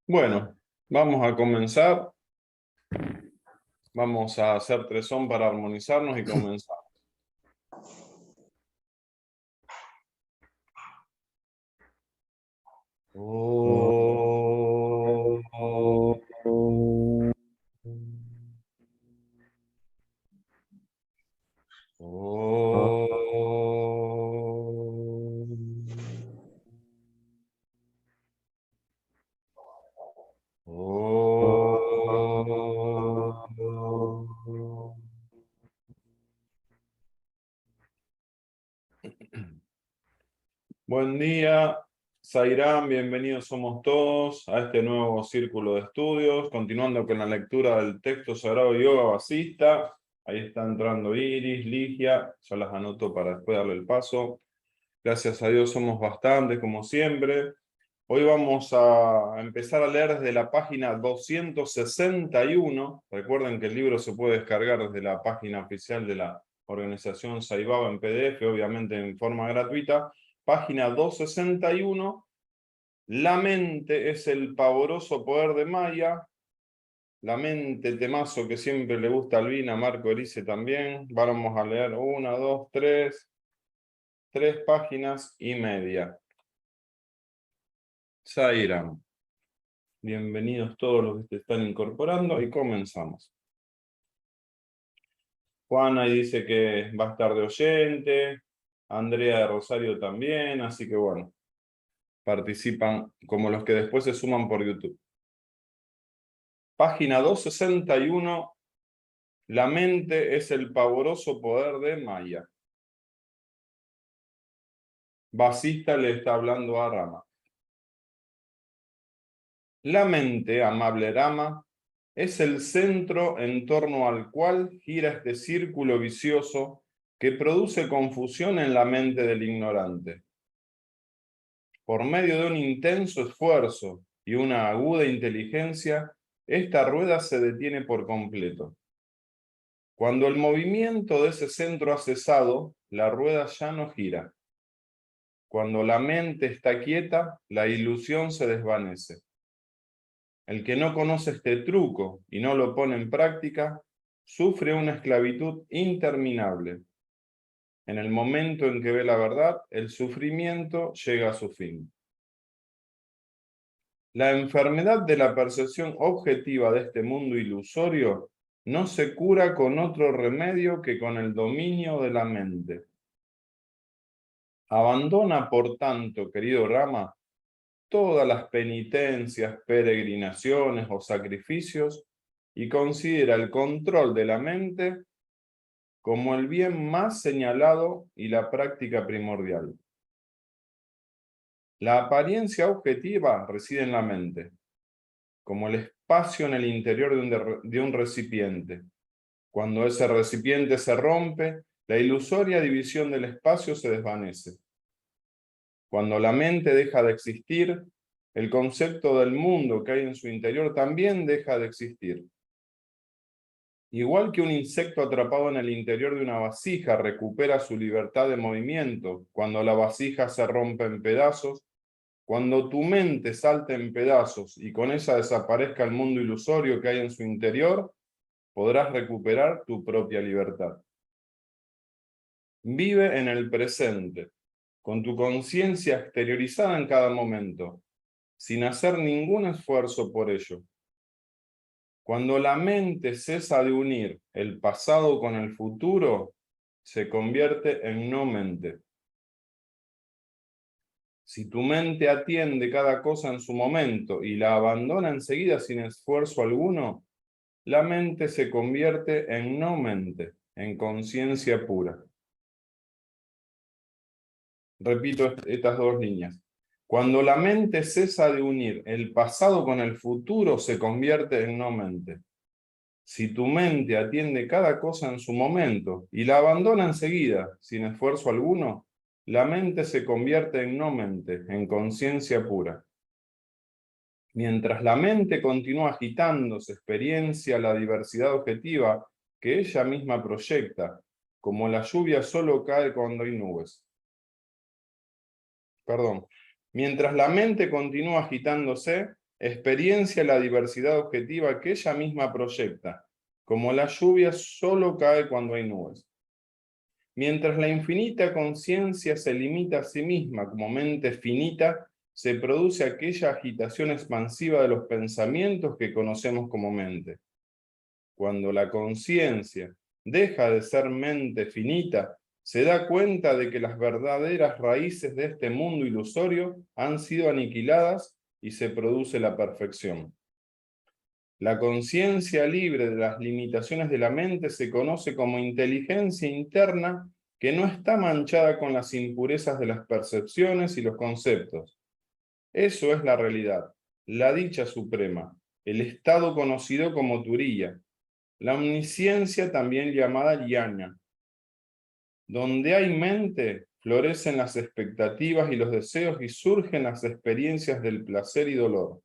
Bueno, vamos a comenzar. Vamos a hacer 3 son para armonizarnos y comenzar. Buen día, Zairán, bienvenidos somos todos a este nuevo círculo de estudios, continuando con la lectura del texto Sagrado Yoga Vasista. Ahí está entrando Iris, Ligia, ya las anoto para después darle el paso. Gracias a Dios somos bastantes, como siempre. Hoy vamos a empezar a leer desde la página 261. Recuerden que el libro se puede descargar desde la página oficial de la organización Sai Baba en PDF, obviamente en forma gratuita. Página 261. La mente es el pavoroso poder de Maya. La mente, temazo que siempre le gusta a Albina, Marco Erice también. Vamos a leer 1, 2, 3. 3 páginas y media. Zairam. Bienvenidos todos los que se están incorporando y comenzamos. Juana ahí dice que va a estar de oyente, Andrea de Rosario también, así que bueno, participan como los que después se suman por YouTube. Página 261, la mente es el pavoroso poder de Maya. Vasista le está hablando a Rama. La mente, amable Rama, es el centro en torno al cual gira este círculo vicioso que produce confusión en la mente del ignorante. Por medio de un intenso esfuerzo y una aguda inteligencia, esta rueda se detiene por completo. Cuando el movimiento de ese centro ha cesado, la rueda ya no gira. Cuando la mente está quieta, la ilusión se desvanece. El que no conoce este truco y no lo pone en práctica, sufre una esclavitud interminable. En el momento en que ve la verdad, el sufrimiento llega a su fin. La enfermedad de la percepción objetiva de este mundo ilusorio no se cura con otro remedio que con el dominio de la mente. Abandona, por tanto, querido Rama, todas las penitencias, peregrinaciones o sacrificios y considera el control de la mente como el bien más señalado y la práctica primordial. La apariencia objetiva reside en la mente, como el espacio en el interior de un recipiente. Cuando ese recipiente se rompe, la ilusoria división del espacio se desvanece. Cuando la mente deja de existir, el concepto del mundo que hay en su interior también deja de existir. Igual que un insecto atrapado en el interior de una vasija recupera su libertad de movimiento cuando la vasija se rompe en pedazos, cuando tu mente salte en pedazos y con esa desaparezca el mundo ilusorio que hay en su interior, podrás recuperar tu propia libertad. Vive en el presente, con tu conciencia exteriorizada en cada momento, sin hacer ningún esfuerzo por ello. Cuando la mente cesa de unir el pasado con el futuro, se convierte en no mente. Si tu mente atiende cada cosa en su momento y la abandona enseguida sin esfuerzo alguno, la mente se convierte en no mente, en conciencia pura. Repito estas 2 líneas. Cuando la mente cesa de unir el pasado con el futuro, se convierte en no mente. Si tu mente atiende cada cosa en su momento y la abandona enseguida, sin esfuerzo alguno, la mente se convierte en no mente, en conciencia pura. Mientras la mente continúa agitando, se experiencia la diversidad objetiva que ella misma proyecta, como la lluvia solo cae cuando hay nubes. Mientras la mente continúa agitándose, experiencia la diversidad objetiva que ella misma proyecta, como la lluvia solo cae cuando hay nubes. Mientras la infinita conciencia se limita a sí misma como mente finita, se produce aquella agitación expansiva de los pensamientos que conocemos como mente. Cuando la conciencia deja de ser mente finita, se da cuenta de que las verdaderas raíces de este mundo ilusorio han sido aniquiladas y se produce la perfección. La conciencia libre de las limitaciones de la mente se conoce como inteligencia interna que no está manchada con las impurezas de las percepciones y los conceptos. Eso es la realidad, la dicha suprema, el estado conocido como Turiya, la omnisciencia también llamada Jnana. Donde hay mente, florecen las expectativas y los deseos y surgen las experiencias del placer y dolor.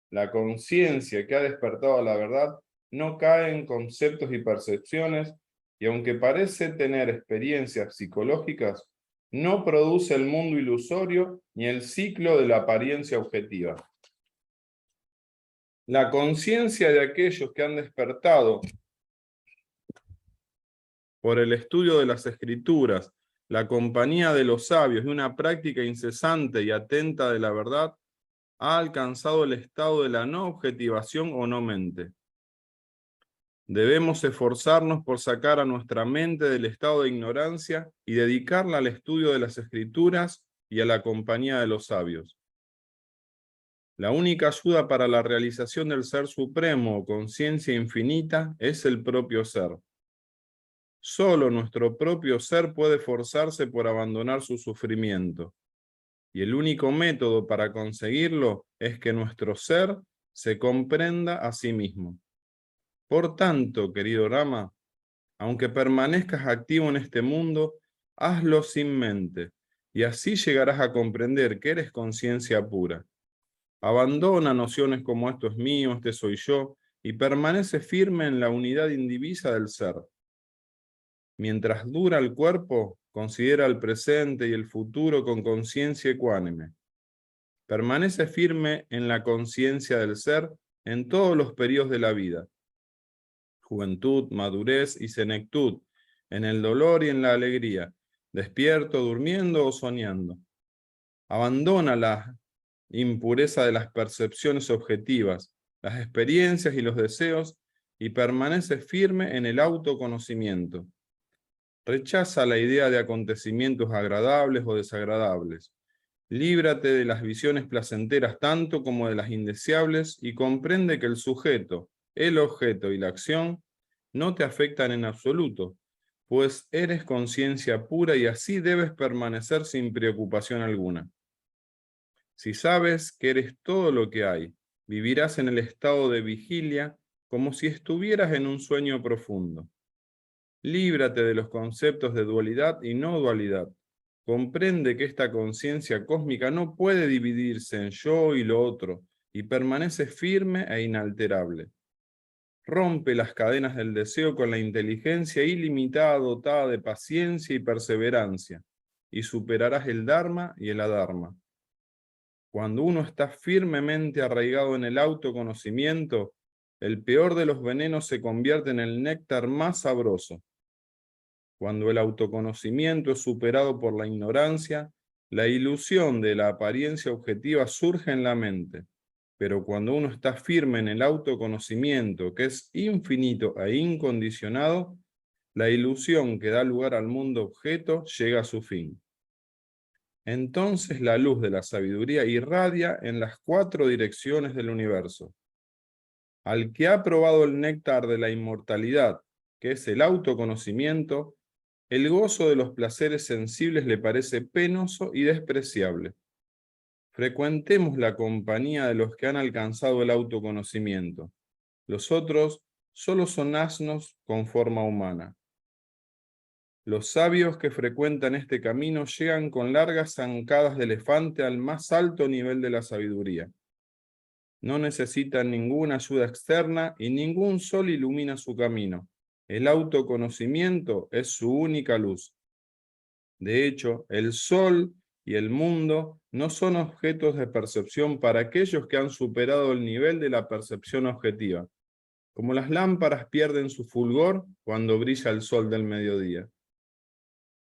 La conciencia que ha despertado a la verdad no cae en conceptos y percepciones, y aunque parece tener experiencias psicológicas, no produce el mundo ilusorio ni el ciclo de la apariencia objetiva. La conciencia de aquellos que han despertado por el estudio de las escrituras, la compañía de los sabios y una práctica incesante y atenta de la verdad, ha alcanzado el estado de la no objetivación o no mente. Debemos esforzarnos por sacar a nuestra mente del estado de ignorancia y dedicarla al estudio de las escrituras y a la compañía de los sabios. La única ayuda para la realización del Ser Supremo o conciencia infinita es el propio ser. Solo nuestro propio ser puede forzarse por abandonar su sufrimiento. Y el único método para conseguirlo es que nuestro ser se comprenda a sí mismo. Por tanto, querido Rama, aunque permanezcas activo en este mundo, hazlo sin mente, y así llegarás a comprender que eres conciencia pura. Abandona nociones como esto es mío, este soy yo, y permanece firme en la unidad indivisa del ser. Mientras dura el cuerpo, considera el presente y el futuro con conciencia ecuánime. Permanece firme en la conciencia del ser en todos los periodos de la vida. Juventud, madurez y senectud, en el dolor y en la alegría, despierto, durmiendo o soñando. Abandona la impureza de las percepciones objetivas, las experiencias y los deseos, y permanece firme en el autoconocimiento. Rechaza la idea de acontecimientos agradables o desagradables. Líbrate de las visiones placenteras tanto como de las indeseables y comprende que el sujeto, el objeto y la acción no te afectan en absoluto, pues eres conciencia pura y así debes permanecer sin preocupación alguna. Si sabes que eres todo lo que hay, vivirás en el estado de vigilia como si estuvieras en un sueño profundo. Líbrate de los conceptos de dualidad y no dualidad. Comprende que esta conciencia cósmica no puede dividirse en yo y lo otro, y permanece firme e inalterable. Rompe las cadenas del deseo con la inteligencia ilimitada dotada de paciencia y perseverancia, y superarás el Dharma y el Adharma. Cuando uno está firmemente arraigado en el autoconocimiento, el peor de los venenos se convierte en el néctar más sabroso. Cuando el autoconocimiento es superado por la ignorancia, la ilusión de la apariencia objetiva surge en la mente. Pero cuando uno está firme en el autoconocimiento, que es infinito e incondicionado, la ilusión que da lugar al mundo objeto llega a su fin. Entonces la luz de la sabiduría irradia en las 4 direcciones del universo. Al que ha probado el néctar de la inmortalidad, que es el autoconocimiento, el gozo de los placeres sensibles le parece penoso y despreciable. Frecuentemos la compañía de los que han alcanzado el autoconocimiento. Los otros solo son asnos con forma humana. Los sabios que frecuentan este camino llegan con largas zancadas de elefante al más alto nivel de la sabiduría. No necesitan ninguna ayuda externa y ningún sol ilumina su camino. El autoconocimiento es su única luz. De hecho, el sol y el mundo no son objetos de percepción para aquellos que han superado el nivel de la percepción objetiva, como las lámparas pierden su fulgor cuando brilla el sol del mediodía.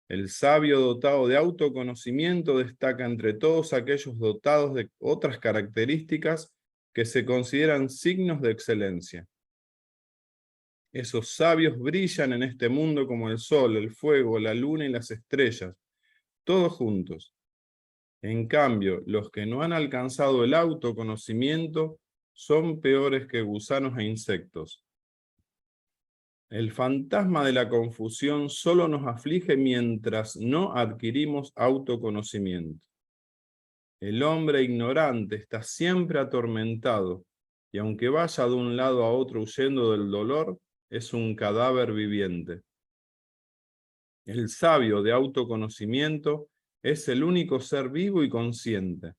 El sabio dotado de autoconocimiento destaca entre todos aquellos dotados de otras características que se consideran signos de excelencia. Esos sabios brillan en este mundo como el sol, el fuego, la luna y las estrellas, todos juntos. En cambio, los que no han alcanzado el autoconocimiento son peores que gusanos e insectos. El fantasma de la confusión solo nos aflige mientras no adquirimos autoconocimiento. El hombre ignorante está siempre atormentado, y aunque vaya de un lado a otro huyendo del dolor, es un cadáver viviente. El sabio de autoconocimiento es el único ser vivo y consciente.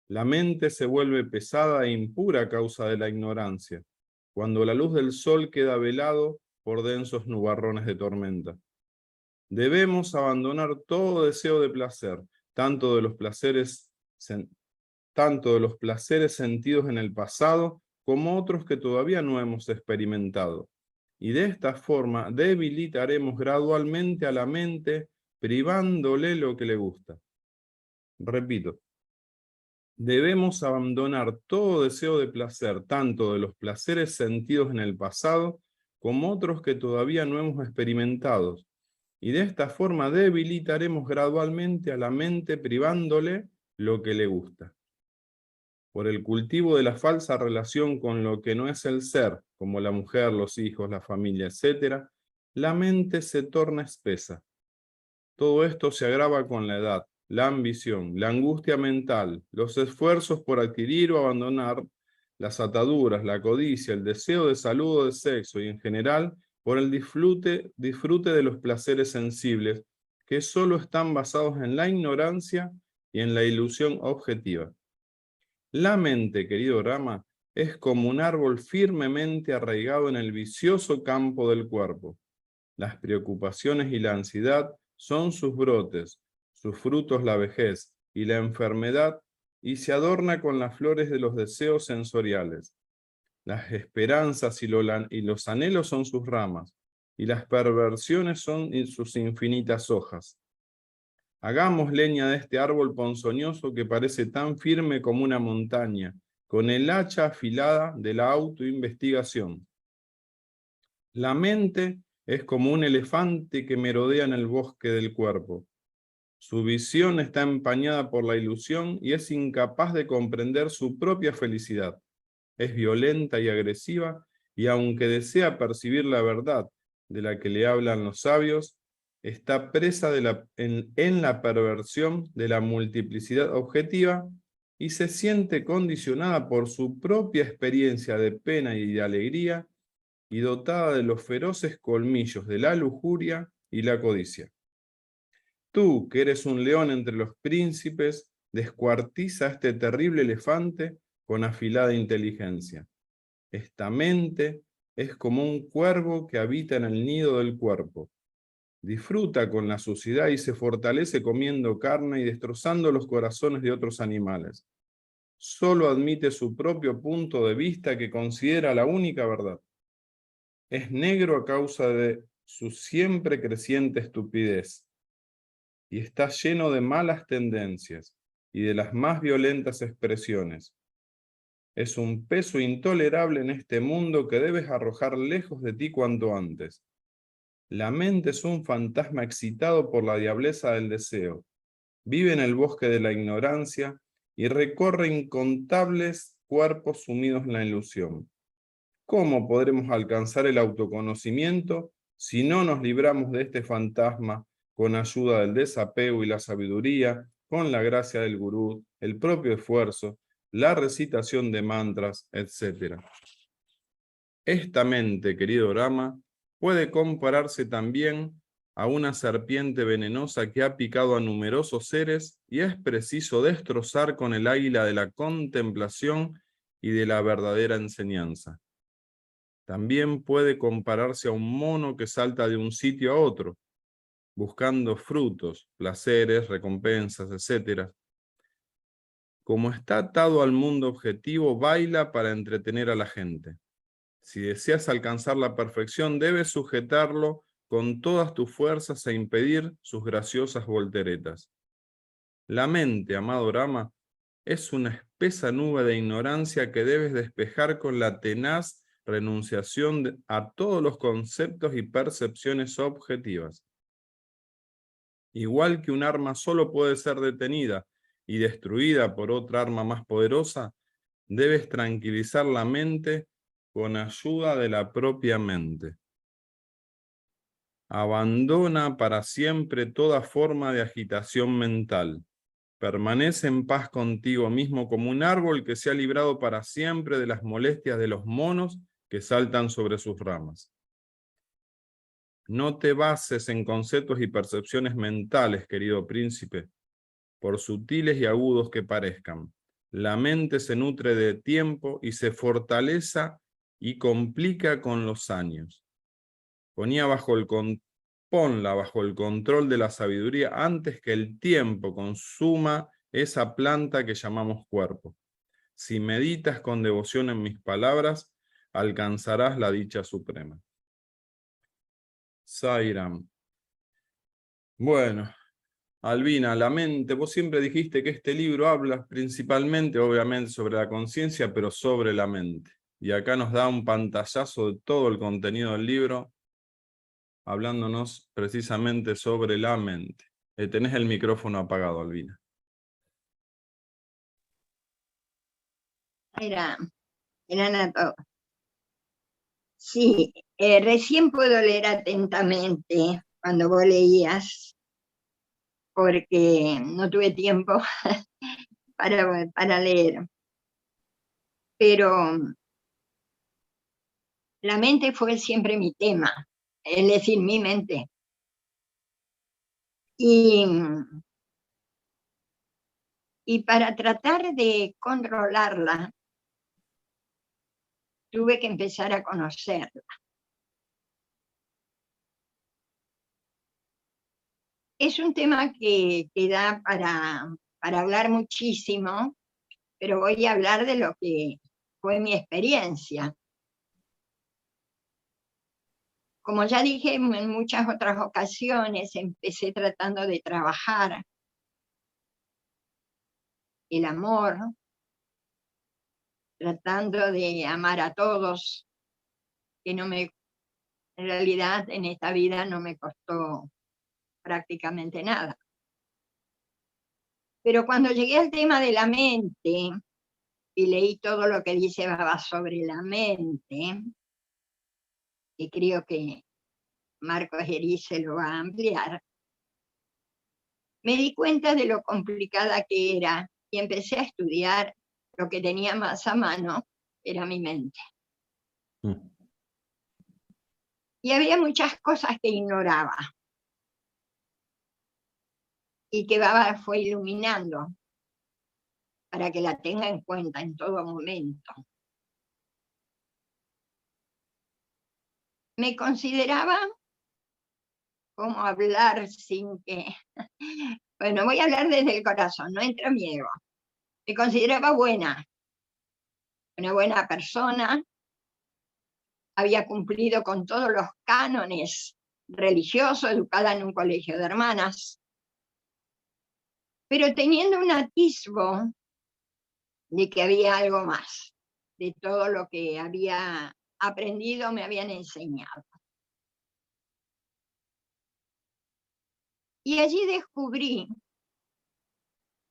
La mente se vuelve pesada e impura a causa de la ignorancia, cuando la luz del sol queda velado por densos nubarrones de tormenta. Debemos abandonar todo deseo de placer, tanto de los placeres sentidos en el pasado como otros que todavía no hemos experimentado. Y de esta forma debilitaremos gradualmente a la mente, privándole lo que le gusta. Repito, debemos abandonar todo deseo de placer, tanto de los placeres sentidos en el pasado como otros que todavía no hemos experimentado. Y de esta forma debilitaremos gradualmente a la mente, privándole lo que le gusta. Por el cultivo de la falsa relación con lo que no es el ser, como la mujer, los hijos, la familia, etc., la mente se torna espesa. Todo esto se agrava con la edad, la ambición, la angustia mental, los esfuerzos por adquirir o abandonar, las ataduras, la codicia, el deseo de salud o de sexo y en general por el disfrute de los placeres sensibles que solo están basados en la ignorancia y en la ilusión objetiva. La mente, querido Rama, es como un árbol firmemente arraigado en el vicioso campo del cuerpo. Las preocupaciones y la ansiedad son sus brotes, sus frutos la vejez y la enfermedad, y se adorna con las flores de los deseos sensoriales. Las esperanzas y los anhelos son sus ramas, y las perversiones son sus infinitas hojas. Hagamos leña de este árbol ponzoñoso que parece tan firme como una montaña, con el hacha afilada de la autoinvestigación. La mente es como un elefante que merodea en el bosque del cuerpo. Su visión está empañada por la ilusión y es incapaz de comprender su propia felicidad. Es violenta y agresiva, y aunque desea percibir la verdad de la que le hablan los sabios, está presa en la perversión de la multiplicidad objetiva y se siente condicionada por su propia experiencia de pena y de alegría y dotada de los feroces colmillos de la lujuria y la codicia. Tú, que eres un león entre los príncipes, descuartiza a este terrible elefante con afilada inteligencia. Esta mente es como un cuervo que habita en el nido del cuerpo. Disfruta con la suciedad y se fortalece comiendo carne y destrozando los corazones de otros animales. Solo admite su propio punto de vista que considera la única verdad. Es negro a causa de su siempre creciente estupidez y está lleno de malas tendencias y de las más violentas expresiones. Es un peso intolerable en este mundo que debes arrojar lejos de ti cuanto antes. La mente es un fantasma excitado por la diableza del deseo. Vive en el bosque de la ignorancia y recorre incontables cuerpos sumidos en la ilusión. ¿Cómo podremos alcanzar el autoconocimiento si no nos libramos de este fantasma con ayuda del desapego y la sabiduría, con la gracia del gurú, el propio esfuerzo, la recitación de mantras, etc.? Esta mente, querido Rama, puede compararse también a una serpiente venenosa que ha picado a numerosos seres y es preciso destrozar con el águila de la contemplación y de la verdadera enseñanza. También puede compararse a un mono que salta de un sitio a otro. buscando frutos, placeres, recompensas, etc. Como está atado al mundo objetivo, baila para entretener a la gente. Si deseas alcanzar la perfección, debes sujetarlo con todas tus fuerzas e impedir sus graciosas volteretas. La mente, amado Rama, es una espesa nube de ignorancia que debes despejar con la tenaz renunciación a todos los conceptos y percepciones objetivas. Igual que un arma solo puede ser detenida y destruida por otra arma más poderosa, debes tranquilizar la mente con ayuda de la propia mente. Abandona para siempre toda forma de agitación mental. Permanece en paz contigo mismo como un árbol que se ha librado para siempre de las molestias de los monos que saltan sobre sus ramas. No te bases en conceptos y percepciones mentales, querido príncipe, por sutiles y agudos que parezcan. La mente se nutre de tiempo y se fortalece y complica con los años. Ponla bajo el control de la sabiduría antes que el tiempo consuma esa planta que llamamos cuerpo. Si meditas con devoción en mis palabras, alcanzarás la dicha suprema. Sairam. Bueno, Albina, la mente, vos siempre dijiste que este libro habla principalmente, obviamente, sobre la conciencia, pero sobre la mente. Y acá nos da un pantallazo de todo el contenido del libro, hablándonos precisamente sobre la mente. Tenés el micrófono apagado, Albina. Eran a todos. Sí, recién puedo leer atentamente cuando vos leías, porque no tuve tiempo para leer. Pero la mente fue siempre mi tema, es decir, mi mente. Y para tratar de controlarla, tuve que empezar a conocerla. Es un tema que da para hablar muchísimo, pero voy a hablar de lo que fue mi experiencia. Como ya dije en muchas otras ocasiones, empecé tratando de trabajar el amor, tratando de amar a todos, que en realidad en esta vida no me costó prácticamente nada. Pero cuando llegué al tema de la mente y leí todo lo que dice Baba sobre la mente, y creo que Marcos Erice se lo va a ampliar, me di cuenta de lo complicada que era y empecé a estudiar lo que tenía más a mano, era mi mente. Y había muchas cosas que ignoraba y que Baba fue iluminando para que la tenga en cuenta en todo momento. Me consideraba, ¿cómo hablar sin que...? Bueno, voy a hablar desde el corazón, no entra miedo. Me consideraba buena, una buena persona, había cumplido con todos los cánones religiosos, educada en un colegio de hermanas, pero teniendo un atisbo de que había algo más, de todo lo que había aprendido, me habían enseñado. Y allí descubrí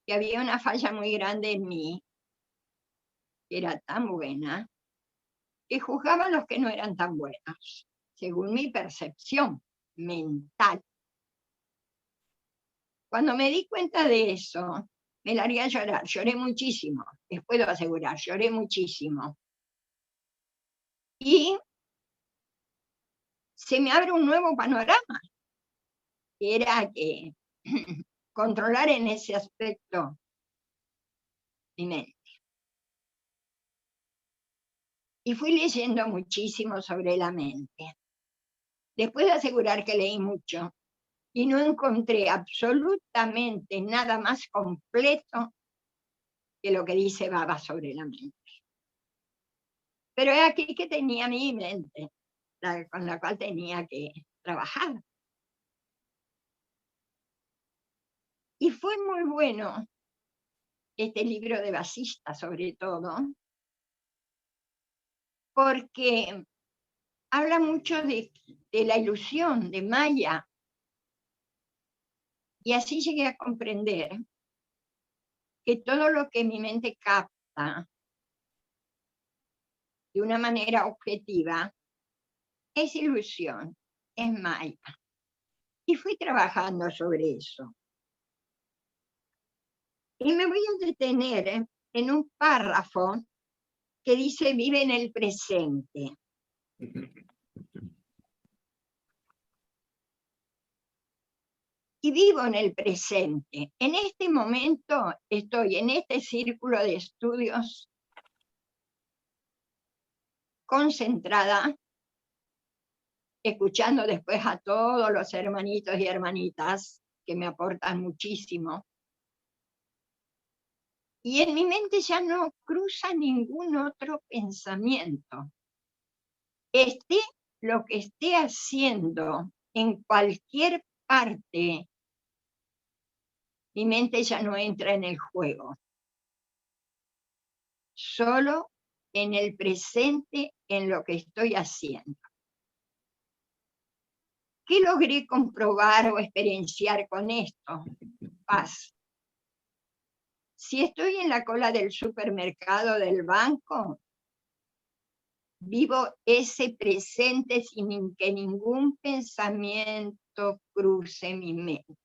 que había una falla muy grande en mí, que era tan buena, que juzgaba a los que no eran tan buenos, según mi percepción mental. Cuando me di cuenta de eso, me largué a llorar, lloré muchísimo, les puedo asegurar, lloré muchísimo. Y se me abre un nuevo panorama, que era que controlar en ese aspecto mi mente. Y fui leyendo muchísimo sobre la mente. Les puedo asegurar que leí mucho, y no encontré absolutamente nada más completo que lo que dice Baba sobre la mente. Pero es aquí que tenía mi mente, con la cual tenía que trabajar. Y fue muy bueno este libro de Vasista, sobre todo, porque habla mucho de la ilusión de Maya. Y así llegué a comprender que todo lo que mi mente capta de una manera objetiva es ilusión, es Maya. Y fui trabajando sobre eso. Y me voy a detener en un párrafo que dice: vive en el presente. Y vivo en el presente. En este momento estoy en este círculo de estudios concentrada, escuchando después a todos los hermanitos y hermanitas que me aportan muchísimo. Y en mi mente ya no cruza ningún otro pensamiento. Esté lo que esté haciendo en cualquier parte, mi mente ya no entra en el juego. Solo en el presente, en lo que estoy haciendo. ¿Qué logré comprobar o experienciar con esto? Paz. Si estoy en la cola del supermercado, del banco, vivo ese presente sin que ningún pensamiento cruce mi mente.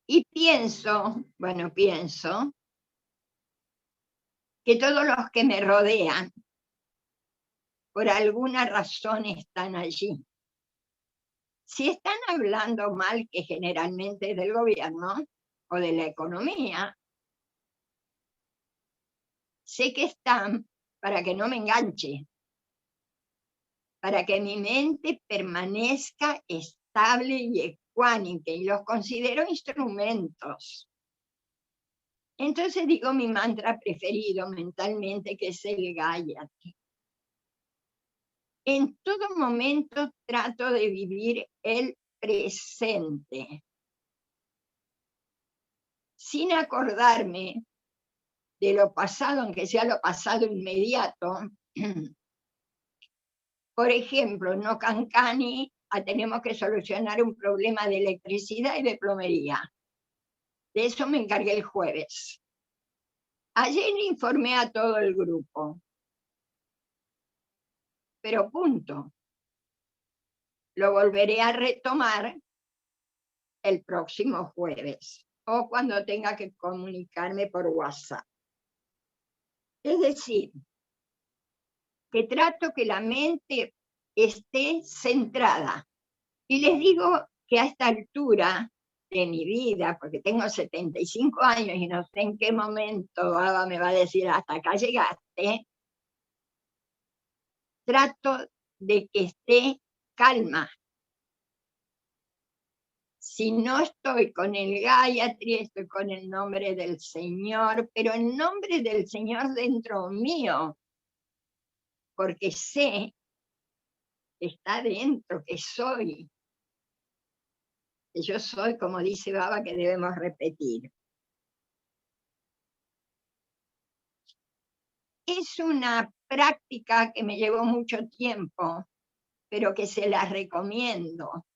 Y pienso que todos los que me rodean, por alguna razón están allí. Si están hablando mal, que generalmente es del gobierno o de la economía, sé que están para que no me enganche, para que mi mente permanezca estable y ecuánime, y los considero instrumentos. Entonces digo mi mantra preferido mentalmente, que es el Gayatri. En todo momento trato de vivir el presente, sin acordarme de lo pasado, aunque sea lo pasado inmediato. Por ejemplo, en Ocancani tenemos que solucionar un problema de electricidad y de plomería. De eso me encargué el jueves. Ayer informé a todo el grupo, pero punto. Lo volveré a retomar el próximo jueves o cuando tenga que comunicarme por WhatsApp. Es decir, que trato que la mente esté centrada. Y les digo que a esta altura de mi vida, porque tengo 75 años y no sé en qué momento Baba me va a decir hasta acá llegaste, trato de que esté calma. Si no estoy con el Gayatri, estoy con el nombre del Señor, pero el nombre del Señor dentro mío, porque sé que está dentro, que soy. Que yo soy, como dice Baba, que debemos repetir. Es una práctica que me llevó mucho tiempo, pero que se la recomiendo,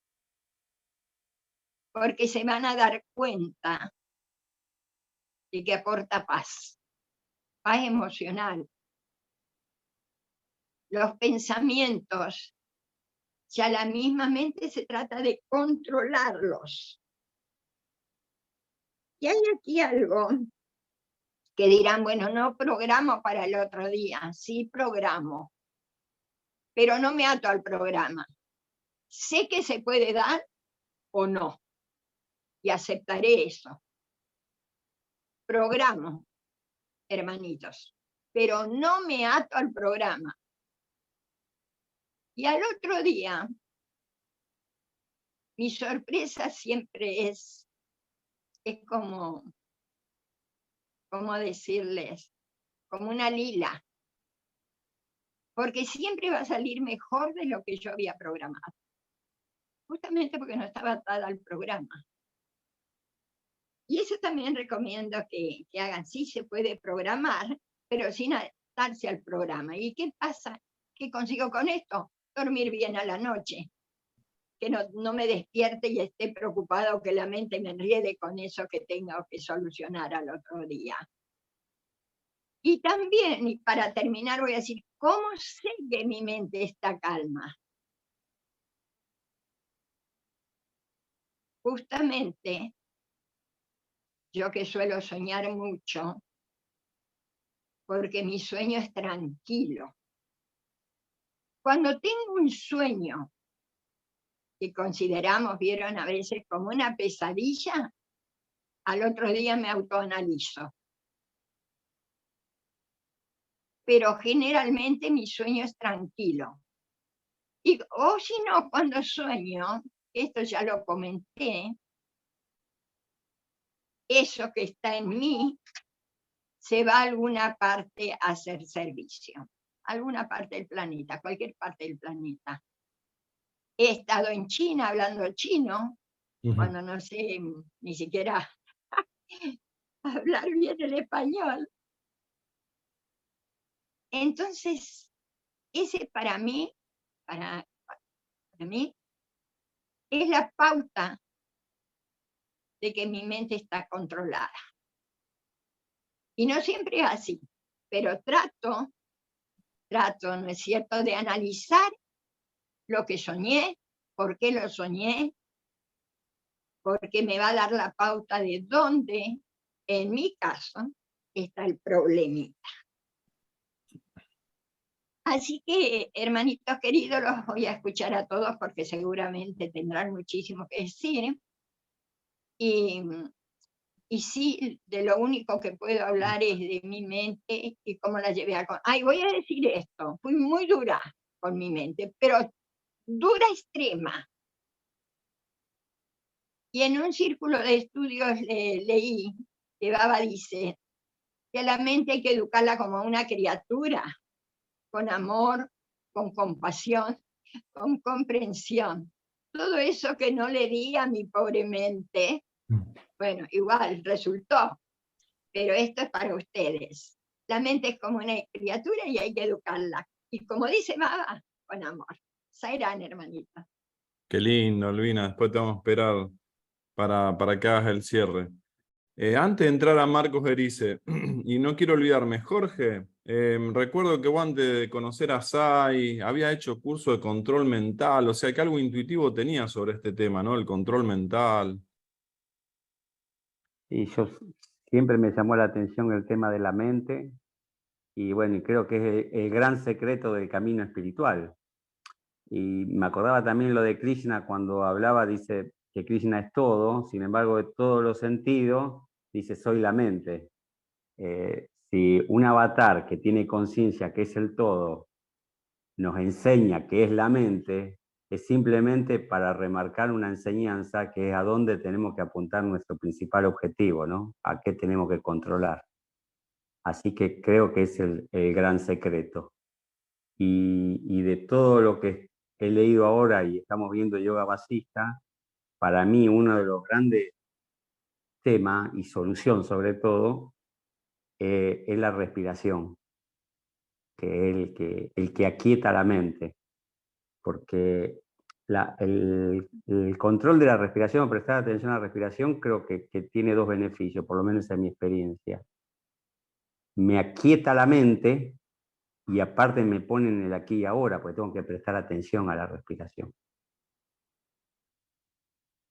porque se van a dar cuenta de que aporta paz, paz emocional. Los pensamientos, ya la misma mente se trata de controlarlos. Y hay aquí algo que dirán, bueno, no programo para el otro día. Sí programo, pero no me ato al programa. Sé que se puede dar o no, y aceptaré eso. Programo, hermanitos, pero no me ato al programa. Y al otro día mi sorpresa siempre es como, ¿cómo decirles? Como una lila, porque siempre va a salir mejor de lo que yo había programado, justamente porque no estaba atada al programa. Y eso también recomiendo que hagan. Sí se puede programar, pero sin adaptarse al programa. ¿Y qué pasa? ¿Qué consigo con esto? Dormir bien a la noche, que no me despierte y esté preocupado, que la mente me enriede con eso que tengo que solucionar al otro día. Y también, y para terminar, voy a decir, ¿cómo sé que mi mente está calma? Justamente, yo que suelo soñar mucho, porque mi sueño es tranquilo. Cuando tengo un sueño que consideramos, vieron a veces como una pesadilla, al otro día me autoanalizo. Pero generalmente mi sueño es tranquilo. O si no, cuando sueño, esto ya lo comenté, eso que está en mí se va a alguna parte a hacer servicio, alguna parte del planeta, cualquier parte del planeta. He estado en China hablando chino, cuando no sé ni siquiera hablar bien el español. Entonces, ese para mí es la pauta de que mi mente está controlada. Y no siempre es así, pero trato, ¿no es cierto?, de analizar lo que soñé, por qué lo soñé, porque me va a dar la pauta de dónde, en mi caso, está el problemita. Así que, hermanitos queridos, los voy a escuchar a todos porque seguramente tendrán muchísimo que decir. Y sí, de lo único que puedo hablar es de mi mente y cómo la llevé a... voy a decir esto, fui muy dura con mi mente, pero dura extrema. Y en un círculo de estudios leí que Baba dice que a la mente hay que educarla como una criatura, con amor, con compasión, con comprensión. Todo eso que no le di a mi pobre mente, bueno, igual resultó, pero esto es para ustedes. La mente es como una criatura y hay que educarla. Y como dice Baba, con amor. Sairán, hermanita. Qué lindo, Albina. Después te vamos a esperar para que hagas el cierre. Antes de entrar a Marcos Erice, y no quiero olvidarme, Jorge, recuerdo que vos antes de conocer a Sai, había hecho curso de control mental, o sea que algo intuitivo tenía sobre este tema, ¿no? El control mental. Y yo siempre me llamó la atención el tema de la mente, y bueno, y creo que es el gran secreto del camino espiritual. Y me acordaba también lo de Krishna cuando hablaba, dice que Krishna es todo, sin embargo, de todos los sentidos, dice soy la mente. Si un avatar que tiene conciencia que es el todo nos enseña que es la mente, es simplemente para remarcar una enseñanza que es a dónde tenemos que apuntar nuestro principal objetivo, ¿no? A qué tenemos que controlar. Así que creo que es el gran secreto. Y de todo lo que he leído ahora y estamos viendo Yoga Vasista, para mí uno de los grandes temas y solución sobre todo es la respiración, que es el que aquieta la mente, porque el control de la respiración, prestar atención a la respiración, creo que tiene dos beneficios, por lo menos en mi experiencia. Me aquieta la mente y aparte me pone en el aquí y ahora, porque tengo que prestar atención a la respiración.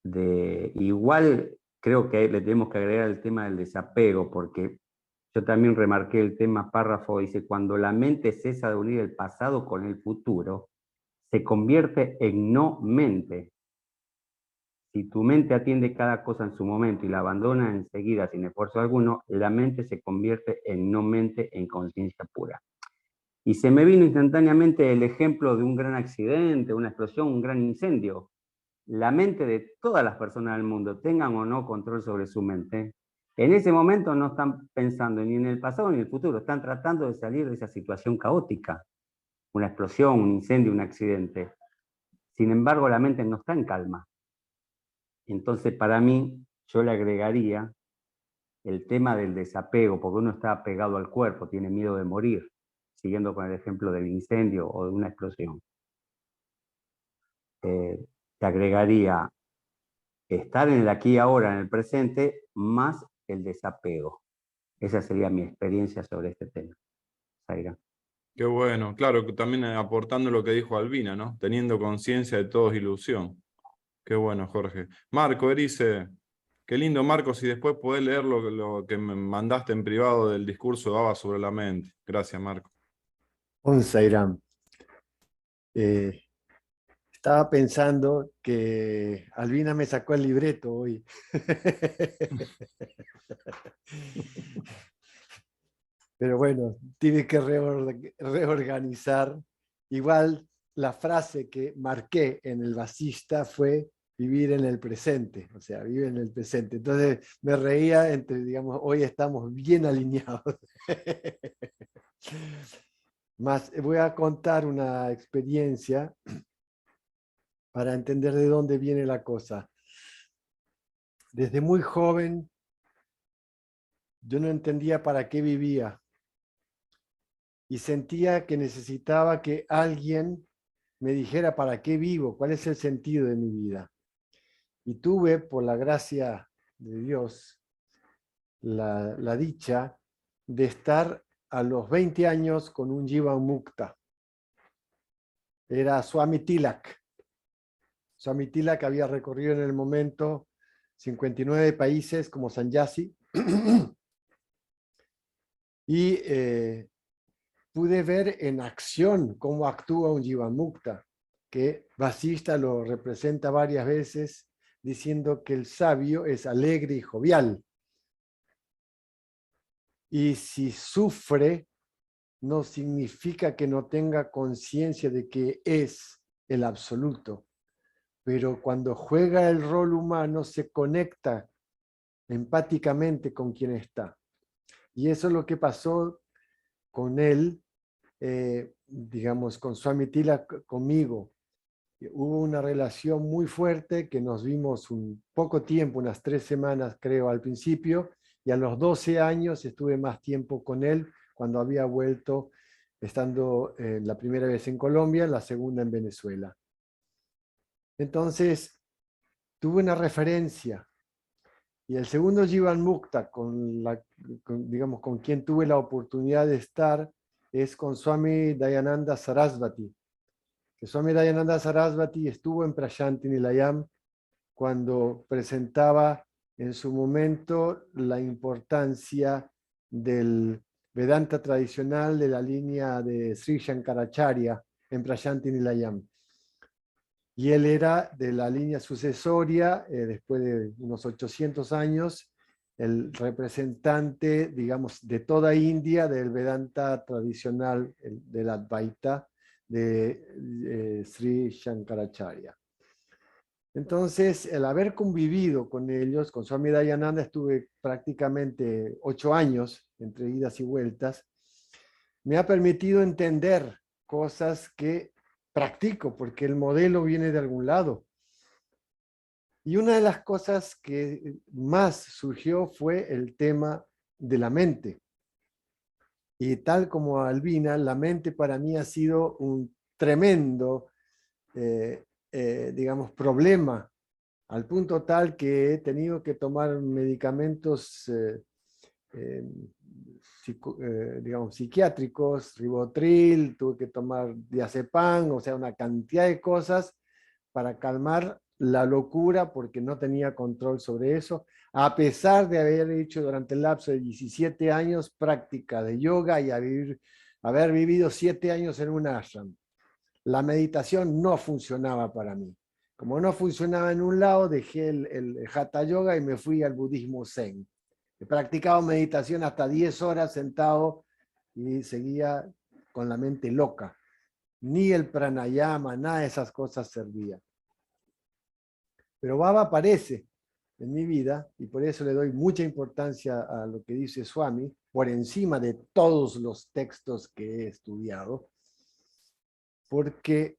Igual creo que le tenemos que agregar el tema del desapego, porque yo también remarqué el tema párrafo, dice, cuando la mente cesa de unir el pasado con el futuro, se convierte en no mente. Si tu mente atiende cada cosa en su momento y la abandona enseguida sin esfuerzo alguno, la mente se convierte en no mente, en conciencia pura. Y se me vino instantáneamente el ejemplo de un gran accidente, una explosión, un gran incendio. la mente de todas las personas del mundo, tengan o no control sobre su mente, en ese momento no están pensando ni en el pasado ni en el futuro, están tratando de salir de esa situación caótica, una explosión, un incendio, un accidente. Sin embargo, la mente no está en calma. Entonces, para mí, yo le agregaría el tema del desapego, porque uno está apegado al cuerpo, tiene miedo de morir, siguiendo con el ejemplo del incendio o de una explosión. Te agregaría estar en el aquí y ahora, en el presente, más el desapego. Esa sería mi experiencia sobre este tema. Zaira. Qué bueno, claro, que también aportando lo que dijo Albina, ¿no? Teniendo conciencia de todo es ilusión. Qué bueno, Jorge. Marco, dice, qué lindo, Marco, si después podés leer lo que me mandaste en privado del discurso de Abba sobre la mente. Gracias, Marco. Un Sairam. Estaba pensando que Albina me sacó el libreto hoy. Pero bueno, tuve que reorganizar. Igual la frase que marqué en el basista fue vivir en el presente, o sea, vive en el presente. Entonces me reía entre, digamos, hoy estamos bien alineados. Más, voy a contar una experiencia para entender de dónde viene la cosa. Desde muy joven, yo no entendía para qué vivía y sentía que necesitaba que alguien me dijera para qué vivo, cuál es el sentido de mi vida. Y tuve, por la gracia de Dios, la dicha de estar a los 20 años con un Jivan Mukta. Era Swami Tilak. Swami Tilak había recorrido en el momento 59 países como Sannyasi y pude ver en acción cómo actúa un Jivan Mukta, que Vasista lo representa varias veces diciendo que el sabio es alegre y jovial. Y si sufre, no significa que no tenga conciencia de que es el absoluto. Pero cuando juega el rol humano, se conecta empáticamente con quien está. Y eso es lo que pasó con él, digamos, con Swami Tilak, conmigo. Hubo una relación muy fuerte que nos vimos un poco tiempo, unas 3 semanas creo al principio, y a los 12 años estuve más tiempo con él cuando había vuelto, estando la primera vez en Colombia, la segunda en Venezuela. Entonces, tuve una referencia. Y el segundo Jivan Mukta, digamos, con quien tuve la oportunidad de estar, es con Swami Dayananda Sarasvati. Que Swami Dayananda Sarasvati estuvo en Prasanthi Nilayam cuando presentaba en su momento la importancia del Vedanta tradicional de la línea de Sri Shankaracharya en Prasanthi Nilayam. Y él era de la línea sucesoria, después de unos 800 años, el representante, digamos, de toda India del Vedanta tradicional, del Advaita, de Sri Shankaracharya. Entonces, el haber convivido con ellos, con Swami Dayananda, estuve prácticamente 8 años, entre idas y vueltas, me ha permitido entender cosas que practico, porque el modelo viene de algún lado. Y una de las cosas que más surgió fue el tema de la mente. Y tal como Albina, la mente para mí ha sido un tremendo, digamos, problema, al punto tal que he tenido que tomar medicamentos digamos, psiquiátricos, ribotril, tuve que tomar diazepam, o sea, una cantidad de cosas para calmar la locura porque no tenía control sobre eso, a pesar de haber hecho durante el lapso de 17 años práctica de yoga y haber vivido 7 años en un ashram. La meditación no funcionaba para mí. Como no funcionaba en un lado, dejé el Hatha Yoga y me fui al budismo Zen. He practicado meditación hasta 10 horas sentado y seguía con la mente loca. Ni el pranayama, nada de esas cosas servía. Pero Baba aparece en mi vida y por eso le doy mucha importancia a lo que dice Swami, por encima de todos los textos que he estudiado, porque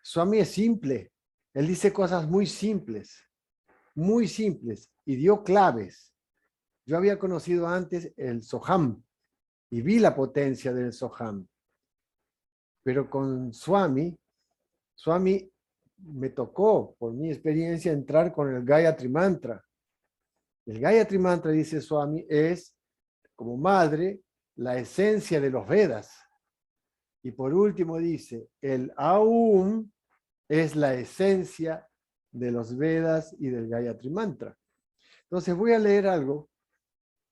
Swami es simple, él dice cosas muy simples, y dio claves. Yo había conocido antes el Soham y vi la potencia del Soham, pero con Swami me tocó, por mi experiencia, entrar con el Gayatri Mantra. El Gayatri Mantra, dice Swami, es, como madre, la esencia de los Vedas. Y por último dice, el Aum es la esencia de los Vedas y del Gayatri Mantra. Entonces voy a leer algo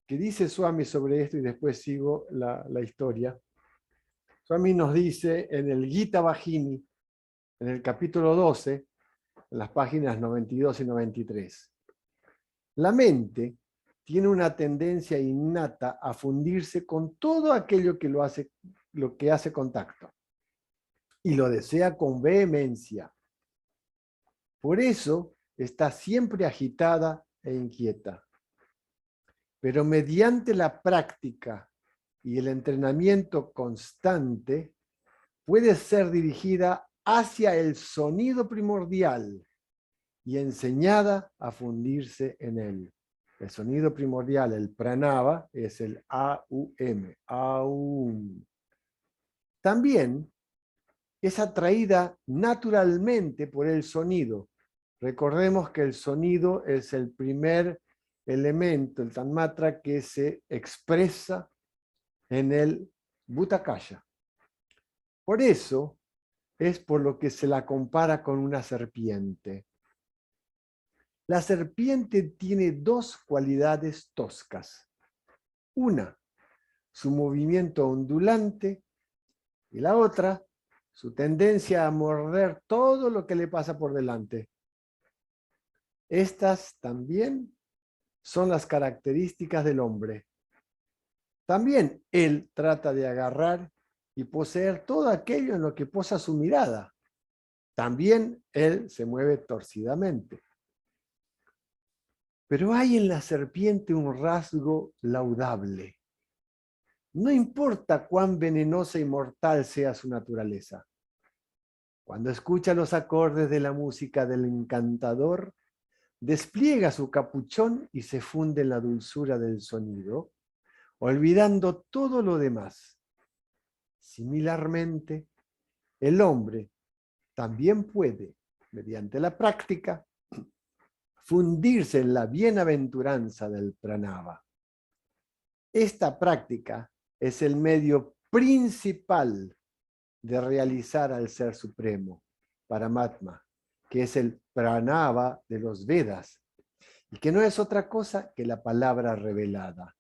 que dice Swami sobre esto y después sigo la historia. Swami nos dice en el Gita Vajini, en el capítulo 12, en las páginas 92 y 93. La mente tiene una tendencia innata a fundirse con todo aquello que lo que hace contacto y lo desea con vehemencia. Por eso está siempre agitada e inquieta. Pero mediante la práctica y el entrenamiento constante puede ser dirigida hacia el sonido primordial y enseñada a fundirse en él. El sonido primordial, el pranava, es el AUM, AUM. También es atraída naturalmente por el sonido. Recordemos que el sonido es el primer elemento, el tanmatra, que se expresa en el Bhutakaya. Por eso es por lo que se la compara con una serpiente. La serpiente tiene dos cualidades toscas. Una, su movimiento ondulante, y la otra, su tendencia a morder todo lo que le pasa por delante. Estas también son las características del hombre. También él trata de agarrar y poseer todo aquello en lo que posa su mirada. También él se mueve torcidamente. Pero hay en la serpiente un rasgo laudable. No importa cuán venenosa y mortal sea su naturaleza. Cuando escucha los acordes de la música del encantador, despliega su capuchón y se funde en la dulzura del sonido, olvidando todo lo demás. Similarmente, el hombre también puede, mediante la práctica, fundirse en la bienaventuranza del pranava. Esta práctica es el medio principal de realizar al Ser Supremo, Paramatma, que es el pranava de los Vedas, y que no es otra cosa que la palabra revelada.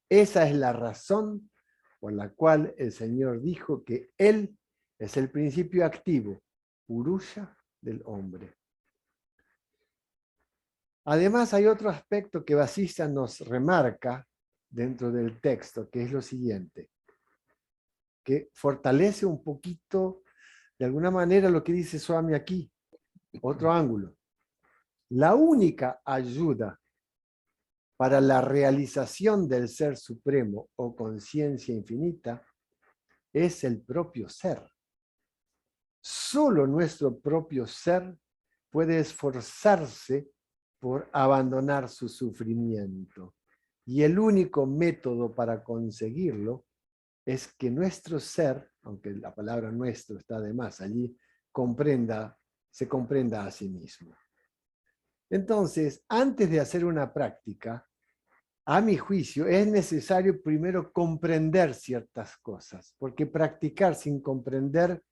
Esa es la razón por la cual el Señor dijo que Él es el principio activo, Purusha, del hombre. Además, hay otro aspecto que Vasista nos remarca dentro del texto, que es lo siguiente, que fortalece un poquito, de alguna manera, lo que dice Swami aquí, otro ángulo. La única ayuda para la realización del Ser Supremo o conciencia infinita es el propio ser. Solo nuestro propio ser puede esforzarse por abandonar su sufrimiento. Y el único método para conseguirlo es que nuestro ser, aunque la palabra nuestro está de más allí, se comprenda a sí mismo. Entonces, antes de hacer una práctica, a mi juicio, es necesario primero comprender ciertas cosas, porque practicar sin comprender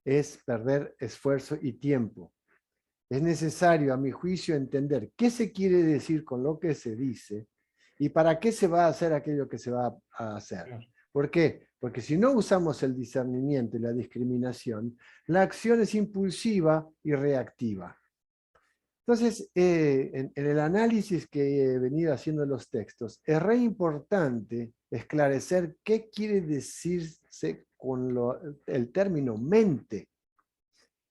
es perder esfuerzo y tiempo. Es necesario, a mi juicio, entender qué se quiere decir con lo que se dice y para qué se va a hacer aquello que se va a hacer. ¿Por qué? Porque si no usamos el discernimiento y la discriminación, la acción es impulsiva y reactiva. Entonces, en el análisis que he venido haciendo de los textos, es re importante esclarecer qué quiere decirse con el término mente.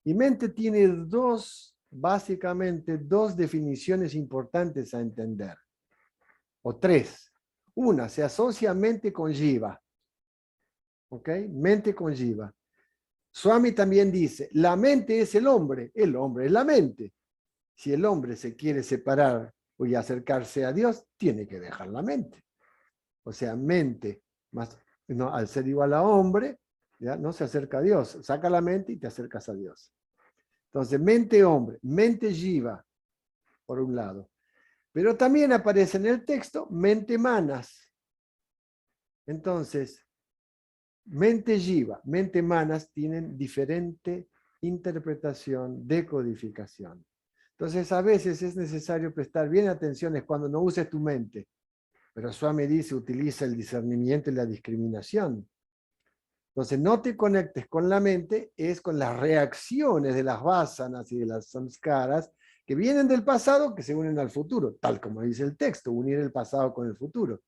Y mente tiene dos básicamente dos definiciones importantes a entender, o tres. Una, se asocia mente con jiva. ¿Ok? Mente con jiva. Swami también dice, la mente es el hombre es la mente. Si el hombre se quiere separar y acercarse a Dios, tiene que dejar la mente. O sea, mente, más, no, al ser igual a hombre, ¿ya? No se acerca a Dios. Saca la mente y te acercas a Dios. Entonces, mente-hombre, mente-jiva, por un lado. Pero también aparece en el texto mente-manas. Entonces, mente-jiva, mente-manas tienen diferente interpretación, decodificación. Entonces, a veces es necesario prestar bien atención es cuando no uses tu mente. Pero Swami dice, utiliza el discernimiento y la discriminación. Entonces, no te conectes con la mente, es con las reacciones de las vasanas y de las samskaras que vienen del pasado que se unen al futuro, tal como dice el texto, unir el pasado con el futuro.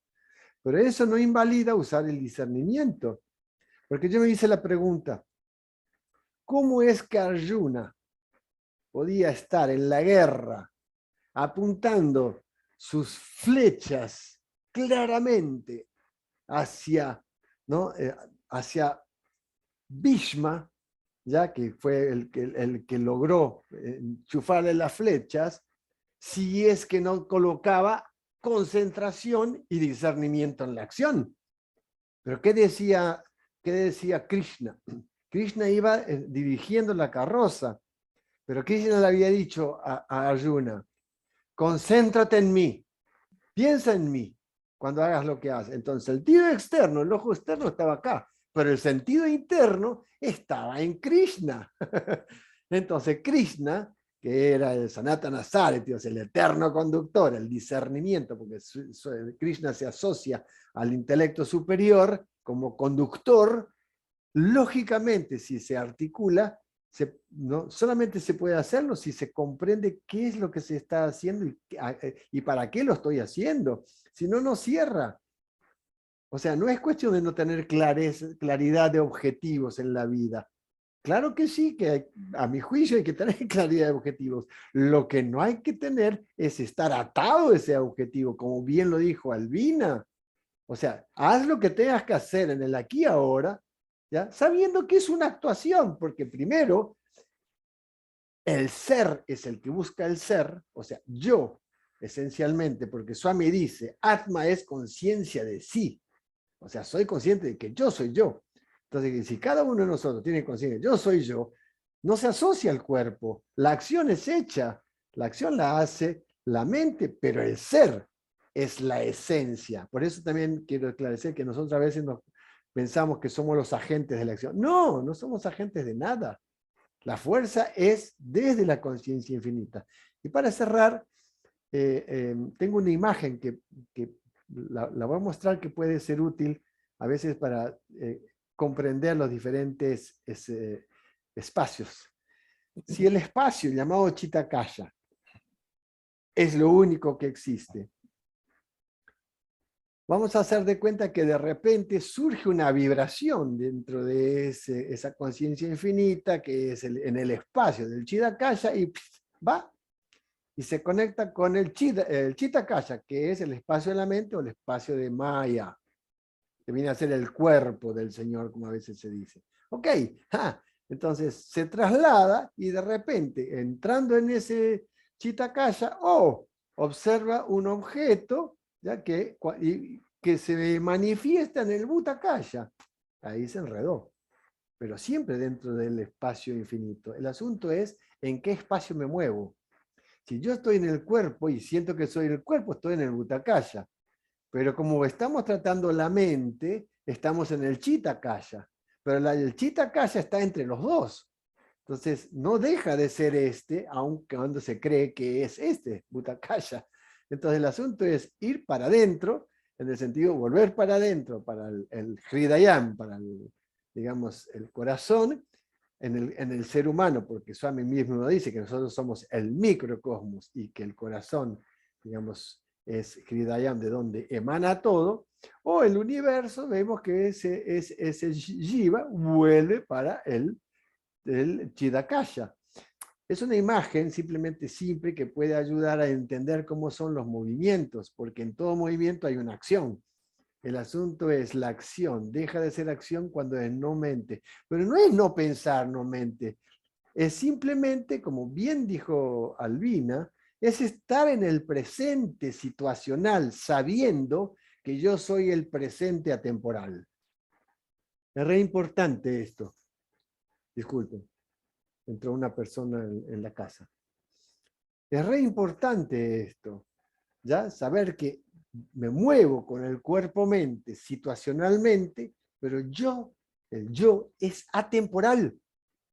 Pero eso no invalida usar el discernimiento. Porque yo me hice la pregunta, ¿cómo es que Arjuna podía estar en la guerra apuntando sus flechas claramente hacia, ¿no? Hacia Bhishma, ya que fue el que logró enchufarle las flechas, si es que no colocaba concentración y discernimiento en la acción? Pero ¿qué decía Krishna? Krishna iba dirigiendo la carroza, pero Krishna le había dicho a Arjuna, concéntrate en mí, piensa en mí cuando hagas lo que haces. Entonces el tiro externo, el ojo externo estaba acá, pero el sentido interno estaba en Krishna. Entonces Krishna, que era el Sanatana Sarati, o sea, el eterno conductor, el discernimiento, porque Krishna se asocia al intelecto superior como conductor, lógicamente si se articula, no solamente se puede hacerlo si se comprende qué es lo que se está haciendo y para qué lo estoy haciendo. Si no, no cierra. O sea, no es cuestión de no tener claridad de objetivos en la vida. Claro que sí, que a mi juicio hay que tener claridad de objetivos. Lo que no hay que tener es estar atado a ese objetivo, como bien lo dijo Albina. O sea, haz lo que tengas que hacer en el aquí y ahora, ¿ya? Sabiendo que es una actuación, porque primero, el ser es el que busca el ser, o sea, yo, esencialmente, porque Swami dice, Atma es conciencia de sí, o sea, soy consciente de que yo soy yo. Entonces, si cada uno de nosotros tiene conciencia, yo soy yo, no se asocia al cuerpo, la acción es hecha, la acción la hace la mente, pero el ser es la esencia. Por eso también quiero esclarecer que nosotros a veces pensamos que somos los agentes de la acción. No, no somos agentes de nada. La fuerza es desde la conciencia infinita. Y para cerrar, tengo una imagen que la voy a mostrar que puede ser útil a veces para comprender los diferentes espacios. Si el espacio llamado Chitakaya es lo único que existe, vamos a hacer de cuenta que de repente surge una vibración dentro de esa conciencia infinita que es en el espacio del Chitakaya y va y se conecta con el Chitakaya, que es el espacio de la mente o el espacio de Maya, que viene a ser el cuerpo del Señor, como a veces se dice. Ok, entonces se traslada y de repente, entrando en ese Chitakaya, observa un objeto, ya que se manifiesta en el Bhutakaya. Ahí se enredó, pero siempre dentro del espacio infinito. El asunto es en qué espacio me muevo. Si yo estoy en el cuerpo y siento que soy el cuerpo, estoy en el Bhutakaya. Pero como estamos tratando la mente, estamos en el Chitakaya. Pero el Chitakaya está entre los dos. Entonces, no deja de ser aun cuando se cree que es Bhutakaya. Entonces, el asunto es ir para adentro, en el sentido de volver para adentro, para el Hridayam, para digamos, el corazón, en el ser humano, porque Swami mismo nos dice que nosotros somos el microcosmos y que el corazón, digamos, es Hridayam, de donde emana todo, o el universo, vemos que ese Jiva vuelve para el Chitakaya. Es una imagen simplemente simple que puede ayudar a entender cómo son los movimientos, porque en todo movimiento hay una acción. El asunto es la acción. Deja de ser acción cuando es no mente. Pero no es no pensar, no mente. Es simplemente, como bien dijo Albina, es estar en el presente situacional, sabiendo que yo soy el presente atemporal. Es re importante esto. Disculpen, entró una persona en la casa. Es re importante esto, ¿ya? Saber que me muevo con el cuerpo-mente situacionalmente, pero el yo es atemporal.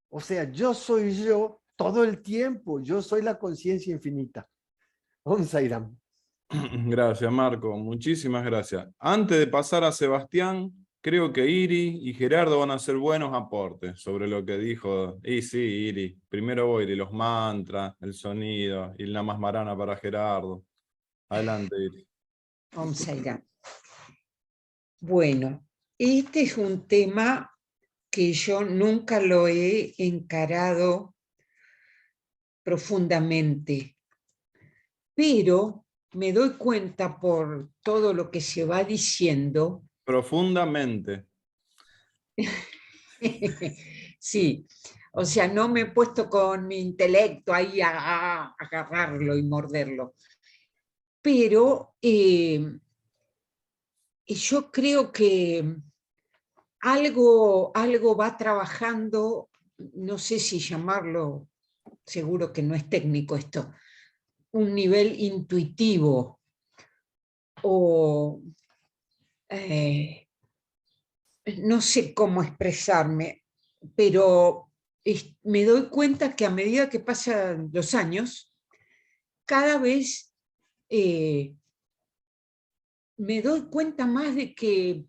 O sea, yo soy yo todo el tiempo, yo soy la conciencia infinita. Om Sairam. Gracias, Marco. Muchísimas gracias. Antes de pasar a Sebastián, creo que Iri y Gerardo van a hacer buenos aportes sobre lo que dijo. Y sí, Iri. Primero voy, Iri, los mantras, el sonido, y la masmarana para Gerardo. Adelante, Iri. Om Sairam. Bueno, este es un tema que yo nunca lo he encarado profundamente, pero me doy cuenta por todo lo que se va diciendo. Profundamente. Sí, o sea, no me he puesto con mi intelecto ahí a agarrarlo y morderlo, pero yo creo que algo va trabajando, no sé si llamarlo, seguro que no es técnico esto, un nivel intuitivo o no sé cómo expresarme, pero me doy cuenta que a medida que pasan los años, cada vez me doy cuenta más de que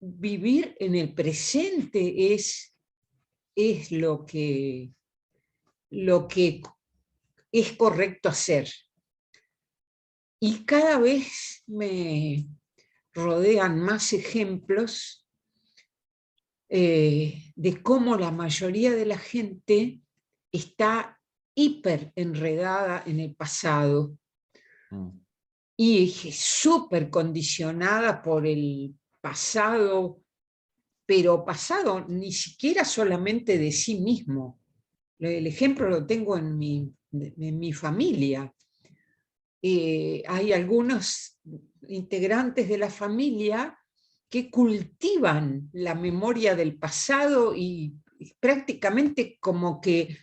vivir en el presente es lo que es correcto hacer. Y cada vez me rodean más ejemplos de cómo la mayoría de la gente está hiper enredada en el pasado y súper condicionada por el pasado, pero pasado ni siquiera solamente de sí mismo. El ejemplo lo tengo en mi familia. Hay algunos integrantes de la familia que cultivan la memoria del pasado y prácticamente como que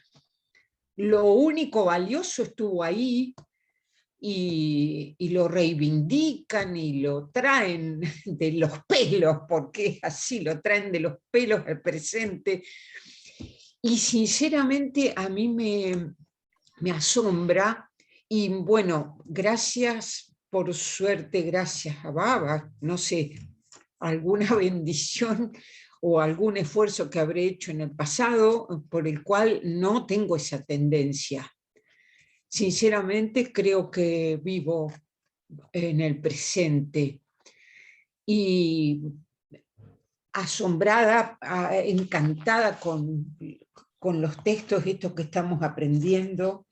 lo único valioso estuvo ahí y lo reivindican y lo traen de los pelos, porque es así, lo traen de los pelos al presente. Y sinceramente a mí me asombra, y bueno, gracias, por suerte, gracias a Baba, no sé, alguna bendición o algún esfuerzo que habré hecho en el pasado por el cual no tengo esa tendencia. Sinceramente creo que vivo en el presente y asombrada, encantada con los textos estos que estamos aprendiendo.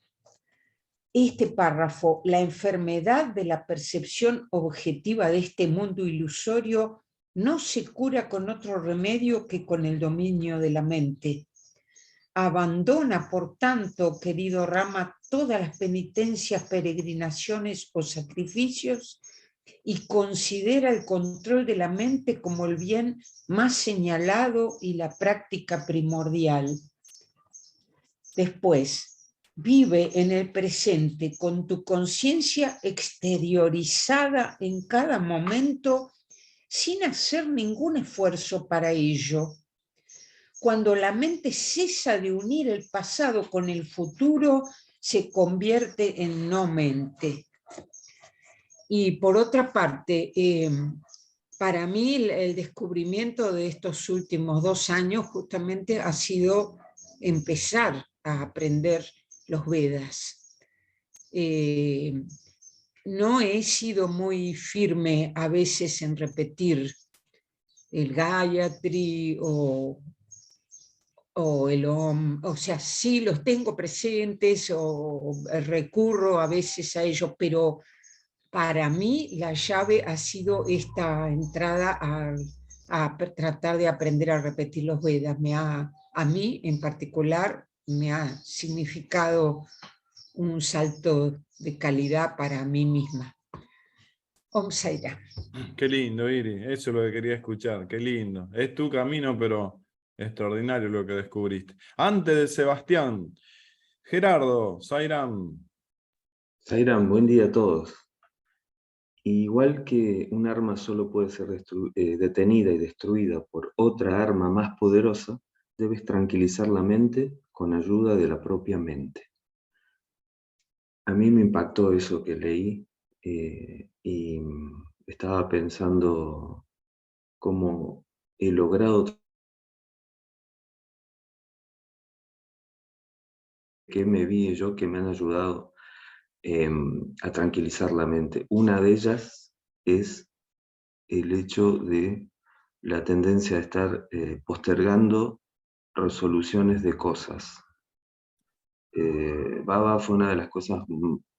Este párrafo, la enfermedad de la percepción objetiva de este mundo ilusorio no se cura con otro remedio que con el dominio de la mente. Abandona, por tanto, querido Rama, todas las penitencias, peregrinaciones o sacrificios y considera el control de la mente como el bien más señalado y la práctica primordial. Después, vive en el presente con tu conciencia exteriorizada en cada momento sin hacer ningún esfuerzo para ello. Cuando la mente cesa de unir el pasado con el futuro, se convierte en no mente. Y por otra parte, para mí el descubrimiento de estos últimos 2 años justamente ha sido empezar a aprender los Vedas. No he sido muy firme a veces en repetir el Gayatri o o el OM, o sea, sí los tengo presentes o recurro a veces a ellos, pero para mí la llave ha sido esta entrada a tratar de aprender a repetir los Vedas. A mí en particular me ha significado un salto de calidad para mí misma. Om Sai-Ram. Qué lindo, Iri. Eso es lo que quería escuchar. Qué lindo. Es tu camino, pero extraordinario lo que descubriste. Antes de Sebastián, Gerardo, Sai-Ram. Sairam, buen día a todos. Igual que un arma solo puede ser detenida y destruida por otra arma más poderosa, debes tranquilizar la mente con ayuda de la propia mente. A mí me impactó eso que leí y estaba pensando cómo he logrado que me vi yo que me han ayudado a tranquilizar la mente. Una de ellas es el hecho de la tendencia a estar postergando resoluciones de cosas. Baba fue una de las cosas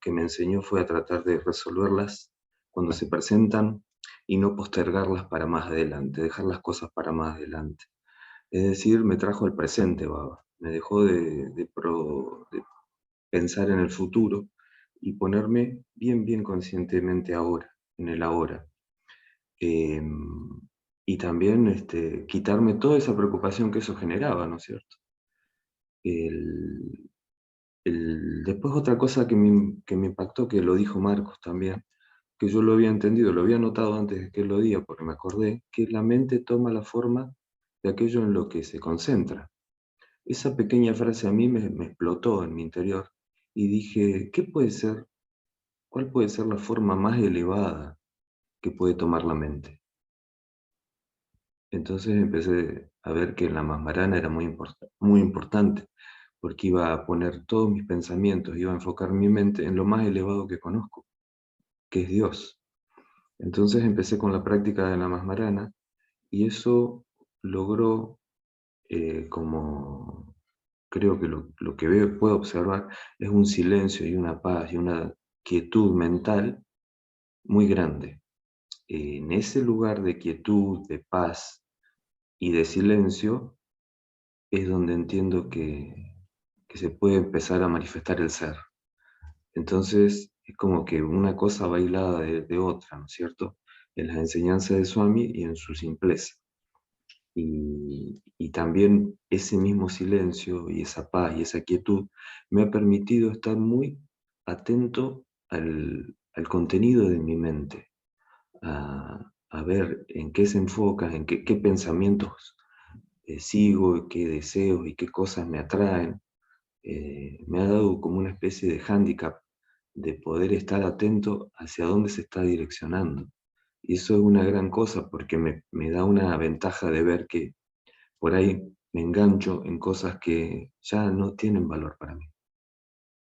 que me enseñó, fue a tratar de resolverlas cuando se presentan y no postergarlas para más adelante, dejar las cosas para más adelante. Es decir, me trajo al presente Baba, me dejó de pensar en el futuro y ponerme bien conscientemente ahora, en el ahora. Y también quitarme toda esa preocupación que eso generaba, ¿no es cierto? Después otra cosa que me impactó, que lo dijo Marcos también, que yo lo había entendido, lo había notado antes de que él lo diga, porque me acordé, que la mente toma la forma de aquello en lo que se concentra. Esa pequeña frase a mí me explotó en mi interior y dije, ¿qué puede ser? ¿Cuál puede ser la forma más elevada que puede tomar la mente? Entonces empecé a ver que la Masmarana era muy importante, porque iba a poner todos mis pensamientos, iba a enfocar mi mente en lo más elevado que conozco, que es Dios. Entonces empecé con la práctica de la Masmarana y eso logró, como creo que lo que puedo observar, es un silencio y una paz y una quietud mental muy grande. En ese lugar de quietud, de paz y de silencio, es donde entiendo que se puede empezar a manifestar el ser. Entonces, es como que una cosa va hilada de otra, ¿no es cierto? En las enseñanzas de Swami y en su simpleza. Y también ese mismo silencio y esa paz y esa quietud me ha permitido estar muy atento al contenido de mi mente, a ver en qué se enfoca, en qué pensamientos sigo, qué deseos y qué cosas me atraen. Me ha dado como una especie de hándicap de poder estar atento hacia dónde se está direccionando. Y eso es una gran cosa porque me da una ventaja de ver que por ahí me engancho en cosas que ya no tienen valor para mí.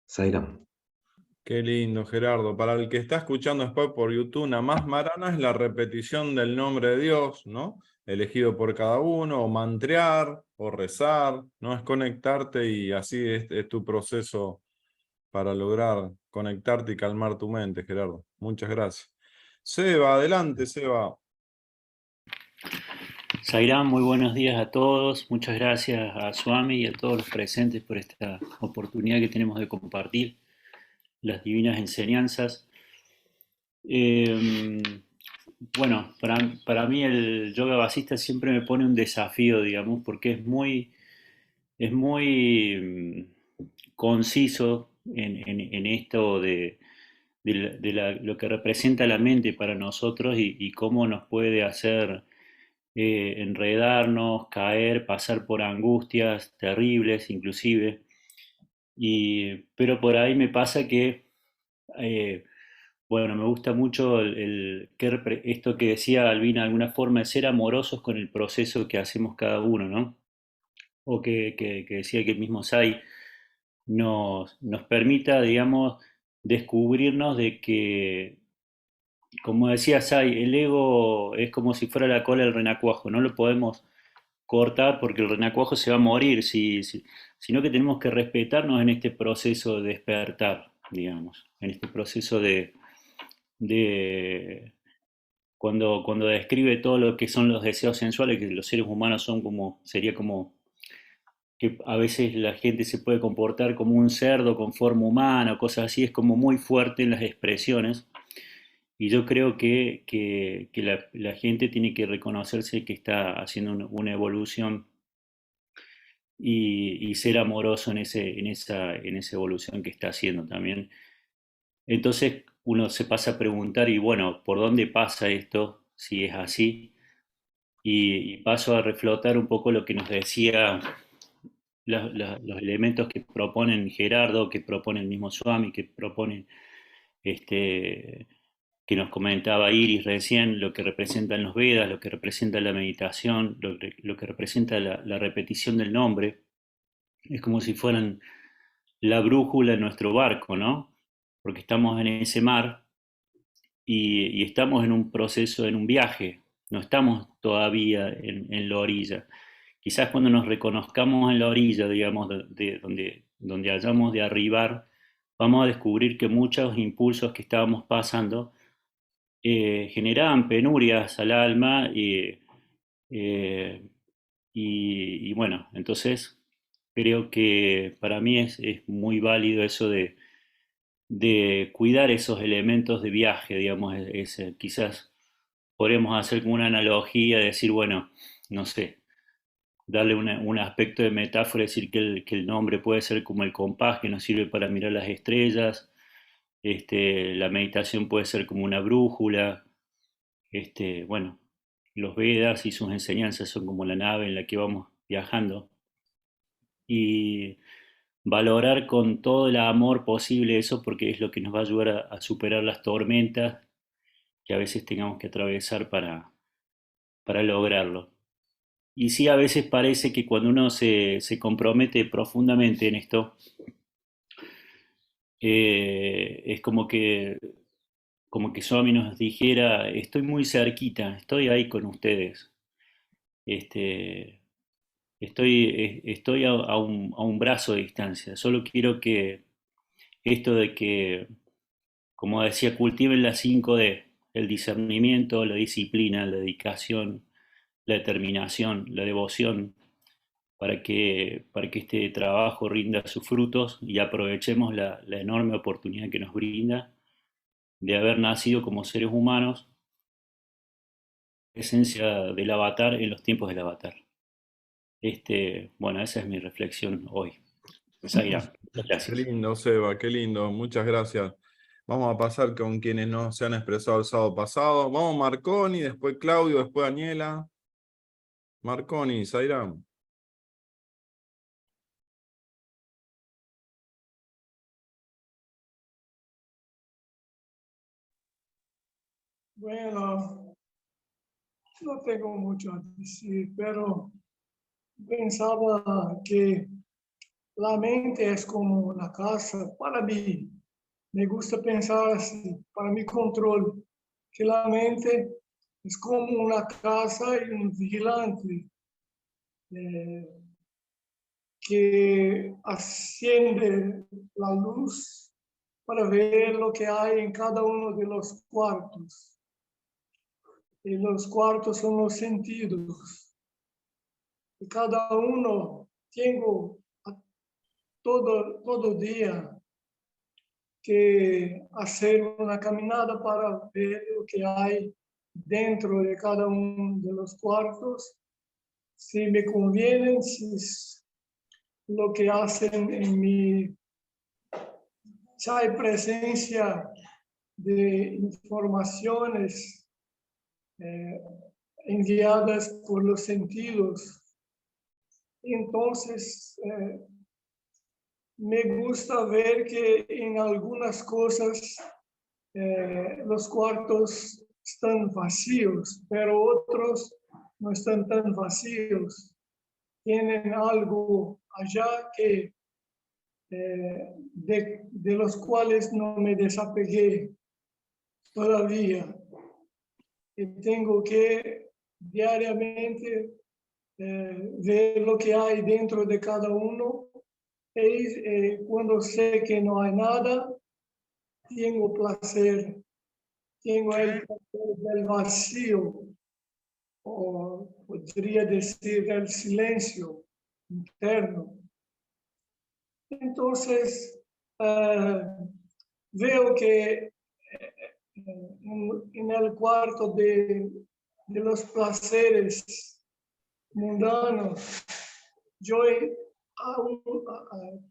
Sairam. Qué lindo, Gerardo. Para el que está escuchando después por YouTube, una Masmarana es la repetición del nombre de Dios, ¿no? Elegido por cada uno, o mantrear, o rezar, ¿no? Es conectarte y así es tu proceso para lograr conectarte y calmar tu mente, Gerardo. Muchas gracias. Seba, adelante, Seba. Sairam, muy buenos días a todos. Muchas gracias a Swami y a todos los presentes por esta oportunidad que tenemos de compartir las divinas enseñanzas. Bueno, para mí el yoga basista siempre me pone un desafío, digamos, porque es muy conciso en esto de lo que representa la mente para nosotros y cómo nos puede hacer enredarnos, caer, pasar por angustias terribles inclusive. Pero por ahí me pasa que, bueno, me gusta mucho esto que decía Albina, alguna forma de ser amorosos con el proceso que hacemos cada uno, ¿no? O que decía que el mismo Sai nos permita, digamos, descubrirnos de que, como decía Sai, el ego es como si fuera la cola del renacuajo, no lo podemos cortar porque el renacuajo se va a morir, sino que tenemos que respetarnos en este proceso de despertar, digamos, en este proceso de cuando describe todo lo que son los deseos sensuales, que los seres humanos son como, sería como que a veces la gente se puede comportar como un cerdo con forma humana o cosas así, es como muy fuerte en las expresiones. Y yo creo que la gente tiene que reconocerse que está haciendo una evolución y ser amoroso en esa evolución que está haciendo también. Entonces uno se pasa a preguntar, y bueno, ¿por dónde pasa esto si es así? Y paso a reflotar un poco lo que nos decía los elementos que proponen Gerardo, que propone el mismo Swami, que propone que nos comentaba Iris recién, lo que representan los Vedas, lo que representa la meditación, lo que representa la repetición del nombre. Es como si fueran la brújula en nuestro barco, ¿no? Porque estamos en ese mar y estamos en un proceso, en un viaje, no estamos todavía en la orilla. Quizás cuando nos reconozcamos en la orilla, digamos, donde hayamos de arribar, vamos a descubrir que muchos impulsos que estábamos pasando generaban penurias al alma y bueno, entonces creo que para mí es muy válido eso de cuidar esos elementos de viaje, digamos, quizás podríamos hacer como una analogía, de decir, bueno, no sé, darle un aspecto de metáfora, decir que el nombre puede ser como el compás que nos sirve para mirar las estrellas, la meditación puede ser como una brújula, bueno, los Vedas y sus enseñanzas son como la nave en la que vamos viajando. Y valorar con todo el amor posible eso, porque es lo que nos va a ayudar a superar las tormentas que a veces tengamos que atravesar para lograrlo. Y sí, a veces parece que cuando uno se compromete profundamente en esto, es como que Swami nos dijera, estoy muy cerquita, estoy ahí con ustedes. Estoy a un brazo de distancia. Solo quiero que esto de que, como decía, cultiven las 5D, el discernimiento, la disciplina, la dedicación, la determinación, la devoción, para que este trabajo rinda sus frutos y aprovechemos la enorme oportunidad que nos brinda de haber nacido como seres humanos, esencia del avatar en los tiempos del avatar. Bueno, esa es mi reflexión hoy. Zaira, gracias. Qué lindo, Seba, qué lindo. Muchas gracias. Vamos a pasar con quienes no se han expresado el sábado pasado. Vamos Marconi, después Claudio, después Daniela. Marconi, Zaira. Bueno, no tengo mucho a decir, pero pensaba que la mente es como una casa. Para mí, me gusta pensar así, para mi control, que la mente es como una casa y un vigilante que asciende la luz para ver lo que hay en cada uno de los cuartos. Y los cuartos son los sentidos. Y cada uno tengo todo día que hacer una caminada para ver lo que hay dentro de cada uno de los cuartos, si me convienen, si lo que hacen en mi... Si hay presencia de informaciones enviadas por los sentidos. Entonces, me gusta ver que en algunas cosas los cuartos están vacíos, pero otros no están tan vacíos. Tienen algo allá que de los cuales no me desapegué todavía. Y tengo que diariamente ver lo que hay dentro de cada uno. Y cuando sé que no hay nada, tengo placer, tengo el placer del vacío, o podría decir el silencio interno. Entonces, veo que en el cuarto de los placeres mundanos, yo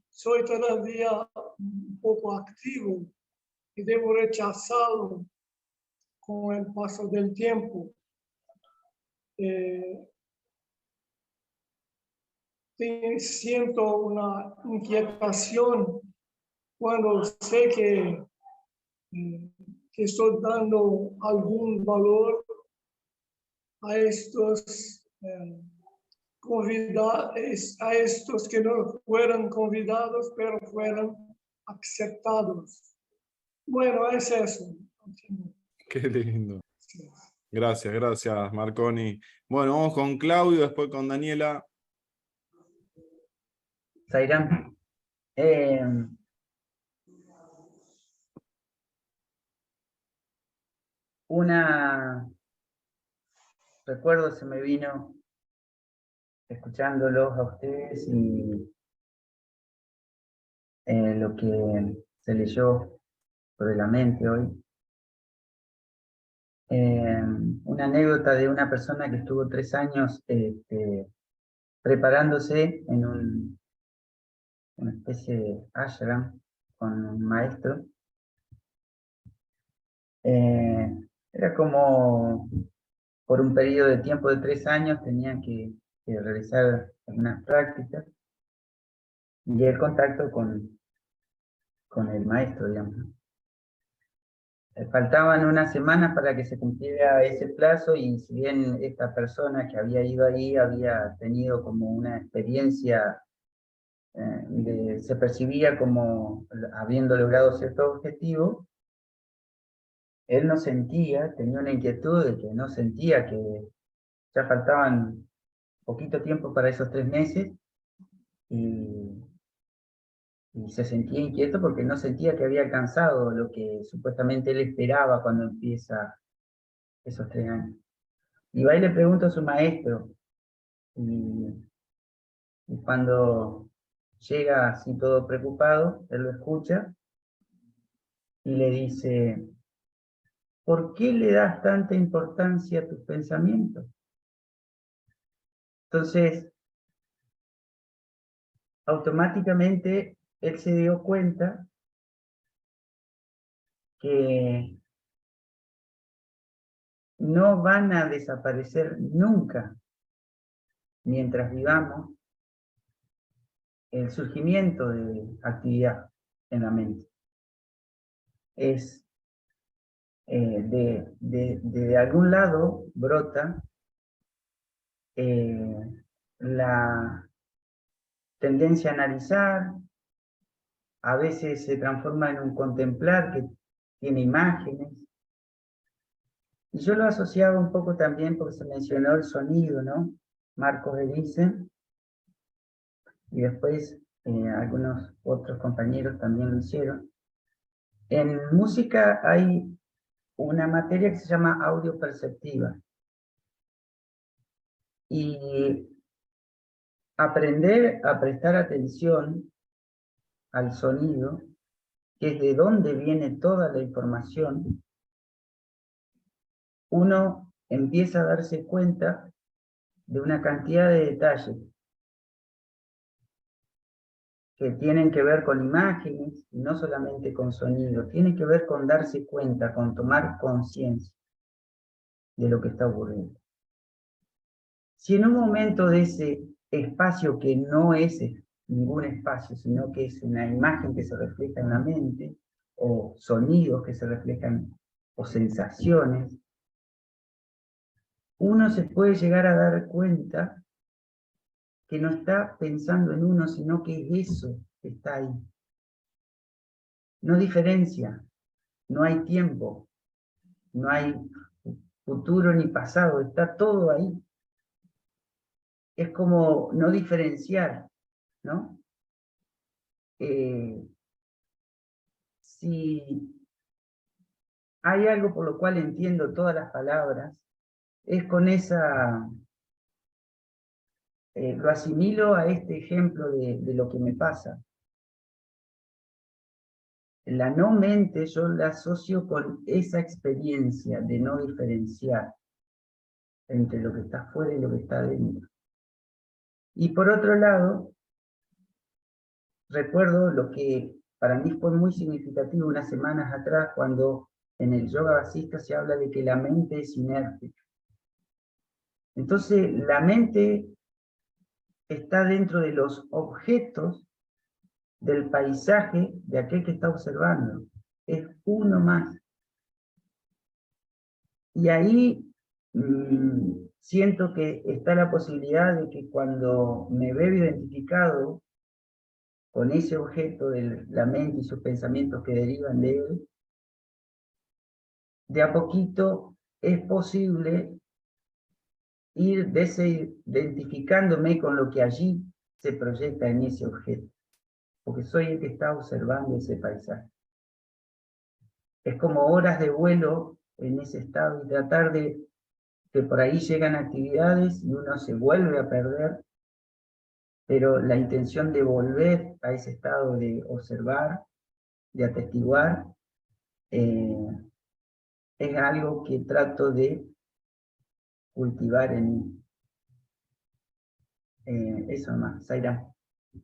soy todavía un poco activo y debo rechazarlo con el paso del tiempo. Siento una inquietación cuando sé que estoy dando algún valor a estos a estos que no fueron convidados, pero fueron aceptados. Bueno, es eso. Qué lindo. Gracias, gracias, Marconi. Bueno, vamos con Claudio, después con Daniela. Zairán, recuerdo se me vino escuchándolos a ustedes y lo que se leyó sobre la mente hoy. Una anécdota de una persona que estuvo 3 años preparándose en una especie de ashram con un maestro. Era como por un periodo de tiempo de 3 años tenían que realizar algunas prácticas y el contacto con el maestro, digamos. Faltaban unas semanas para que se cumpliera ese plazo y si bien esta persona que había ido ahí había tenido como una experiencia, se percibía como habiendo logrado cierto objetivo, él no sentía, tenía una inquietud de que no sentía que ya faltaban poquito tiempo para esos 3 meses y se sentía inquieto porque no sentía que había alcanzado lo que supuestamente él esperaba cuando empieza esos 3 años. Y va y le pregunta a su maestro, y cuando llega así todo preocupado, él lo escucha y le dice, ¿por qué le das tanta importancia a tus pensamientos? Entonces, automáticamente él se dio cuenta que no van a desaparecer nunca mientras vivamos el surgimiento de actividad en la mente. Es de algún lado brota la tendencia a analizar, a veces se transforma en un contemplar que tiene imágenes. Y yo lo asociaba un poco también porque se mencionó el sonido, ¿no? Marcos Erice, y después algunos otros compañeros también lo hicieron. En música hay una materia que se llama audio perceptiva. Y aprender a prestar atención al sonido, que es de dónde viene toda la información, uno empieza a darse cuenta de una cantidad de detalles que tienen que ver con imágenes, y no solamente con sonido, tiene que ver con darse cuenta, con tomar conciencia de lo que está ocurriendo. Si en un momento de ese espacio que no es ningún espacio, sino que es una imagen que se refleja en la mente, o sonidos que se reflejan, o sensaciones, uno se puede llegar a dar cuenta que no está pensando en uno, sino que eso está ahí. No diferencia, no hay tiempo, no hay futuro ni pasado, está todo ahí. es como no diferenciar, ¿no? Si hay algo por lo cual entiendo todas las palabras, es con esa, lo asimilo a este ejemplo de lo que me pasa. La no mente yo la asocio con esa experiencia de no diferenciar entre lo que está afuera y lo que está dentro. Y por otro lado, recuerdo lo que para mí fue muy significativo unas semanas atrás, cuando en el yoga vasista se habla de que la mente es inerte. Entonces, la mente está dentro de los objetos del paisaje de aquel que está observando. Es uno más. Y ahí siento que está la posibilidad de que cuando me veo identificado con ese objeto de la mente y sus pensamientos que derivan de él, de a poquito es posible ir desidentificándome con lo que allí se proyecta en ese objeto, porque soy el que está observando ese paisaje. Es como horas de vuelo en ese estado y tratar de que por ahí llegan actividades y uno se vuelve a perder, pero la intención de volver a ese estado de observar, de atestiguar, es algo que trato de cultivar en mí. Eso más, Zaira.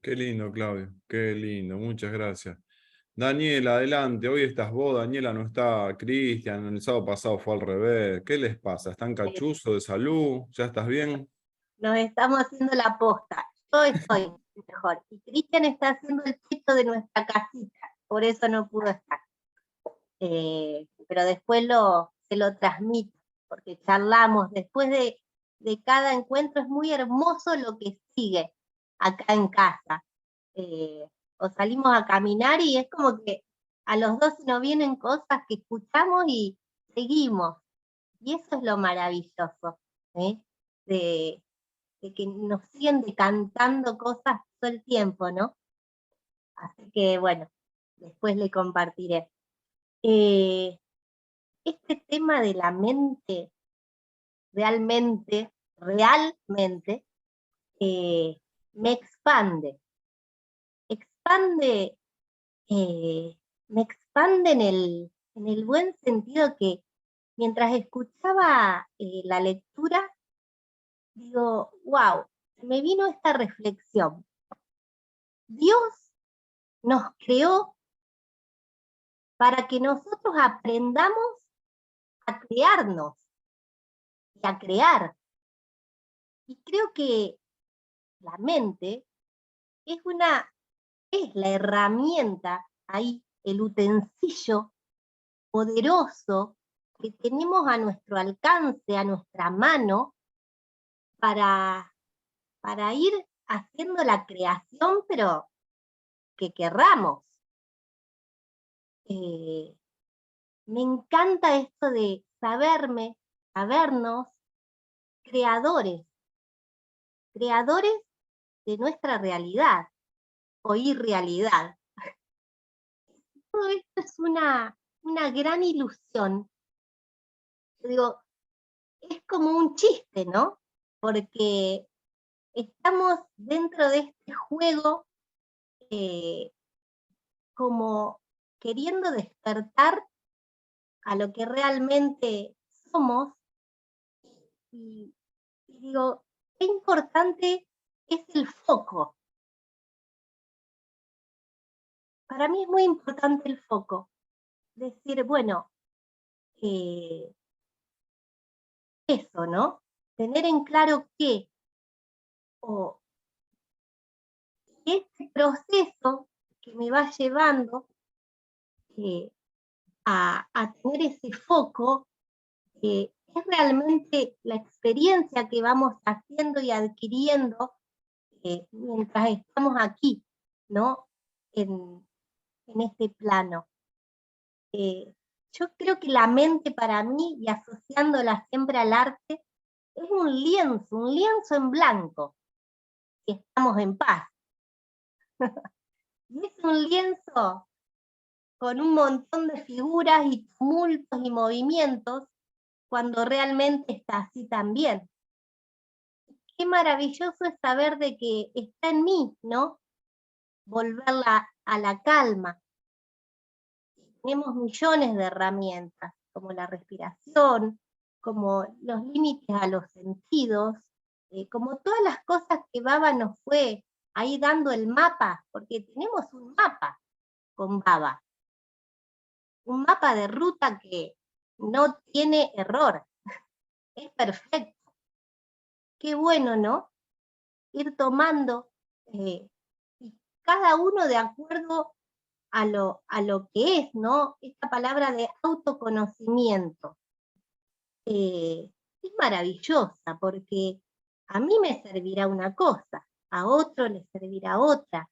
Qué lindo, Claudio, qué lindo, muchas gracias. Daniela, adelante, hoy estás vos, Daniela, no está Cristian, el sábado pasado fue al revés. ¿Qué les pasa? ¿Están cachuzos de salud? ¿Ya estás bien? Nos estamos haciendo la posta. Yo estoy mejor. Y Cristian está haciendo el techo de nuestra casita. Por eso no pudo estar. Pero después se lo transmito, porque charlamos. Después de cada encuentro es muy hermoso lo que sigue acá en casa. O salimos a caminar y es como que a los dos nos vienen cosas que escuchamos y seguimos. Y eso es lo maravilloso, de que nos siguen decantando cosas todo el tiempo, ¿no? Así que bueno, después le compartiré. Este tema de la mente, realmente, me expande. Me expande en el buen sentido que mientras escuchaba la lectura, digo, wow, me vino esta reflexión. Dios nos creó para que nosotros aprendamos a crearnos y a crear. Y creo que la mente es la herramienta, ahí, el utensilio poderoso que tenemos a nuestro alcance, a nuestra mano, para ir haciendo la creación, pero que querramos. Me encanta esto de sabernos creadores de nuestra realidad o irrealidad. Todo esto es una gran ilusión. Yo digo, es como un chiste, ¿no? Porque estamos dentro de este juego como queriendo despertar a lo que realmente somos, y digo, qué importante es el foco. Para mí es muy importante el foco. Decir, bueno, eso, ¿no? Tener en claro que este proceso que me va llevando a tener ese foco, es realmente la experiencia que vamos haciendo y adquiriendo mientras estamos aquí, ¿no? En este plano. Yo creo que la mente para mí, y asociándola siempre al arte, es un lienzo en blanco, que estamos en paz. Y es un lienzo con un montón de figuras y tumultos y movimientos, cuando realmente está así también. Qué maravilloso es saber de que está en mí, ¿no? Volverla a la calma. Tenemos millones de herramientas, como la respiración, como los límites a los sentidos, como todas las cosas que Baba nos fue ahí dando el mapa, porque tenemos un mapa con Baba. Un mapa de ruta que no tiene error, es perfecto. Qué bueno, ¿no? Ir tomando, y cada uno de acuerdo a lo que es, ¿no? Esta palabra de autoconocimiento. Es maravillosa, porque a mí me servirá una cosa, a otro le servirá otra,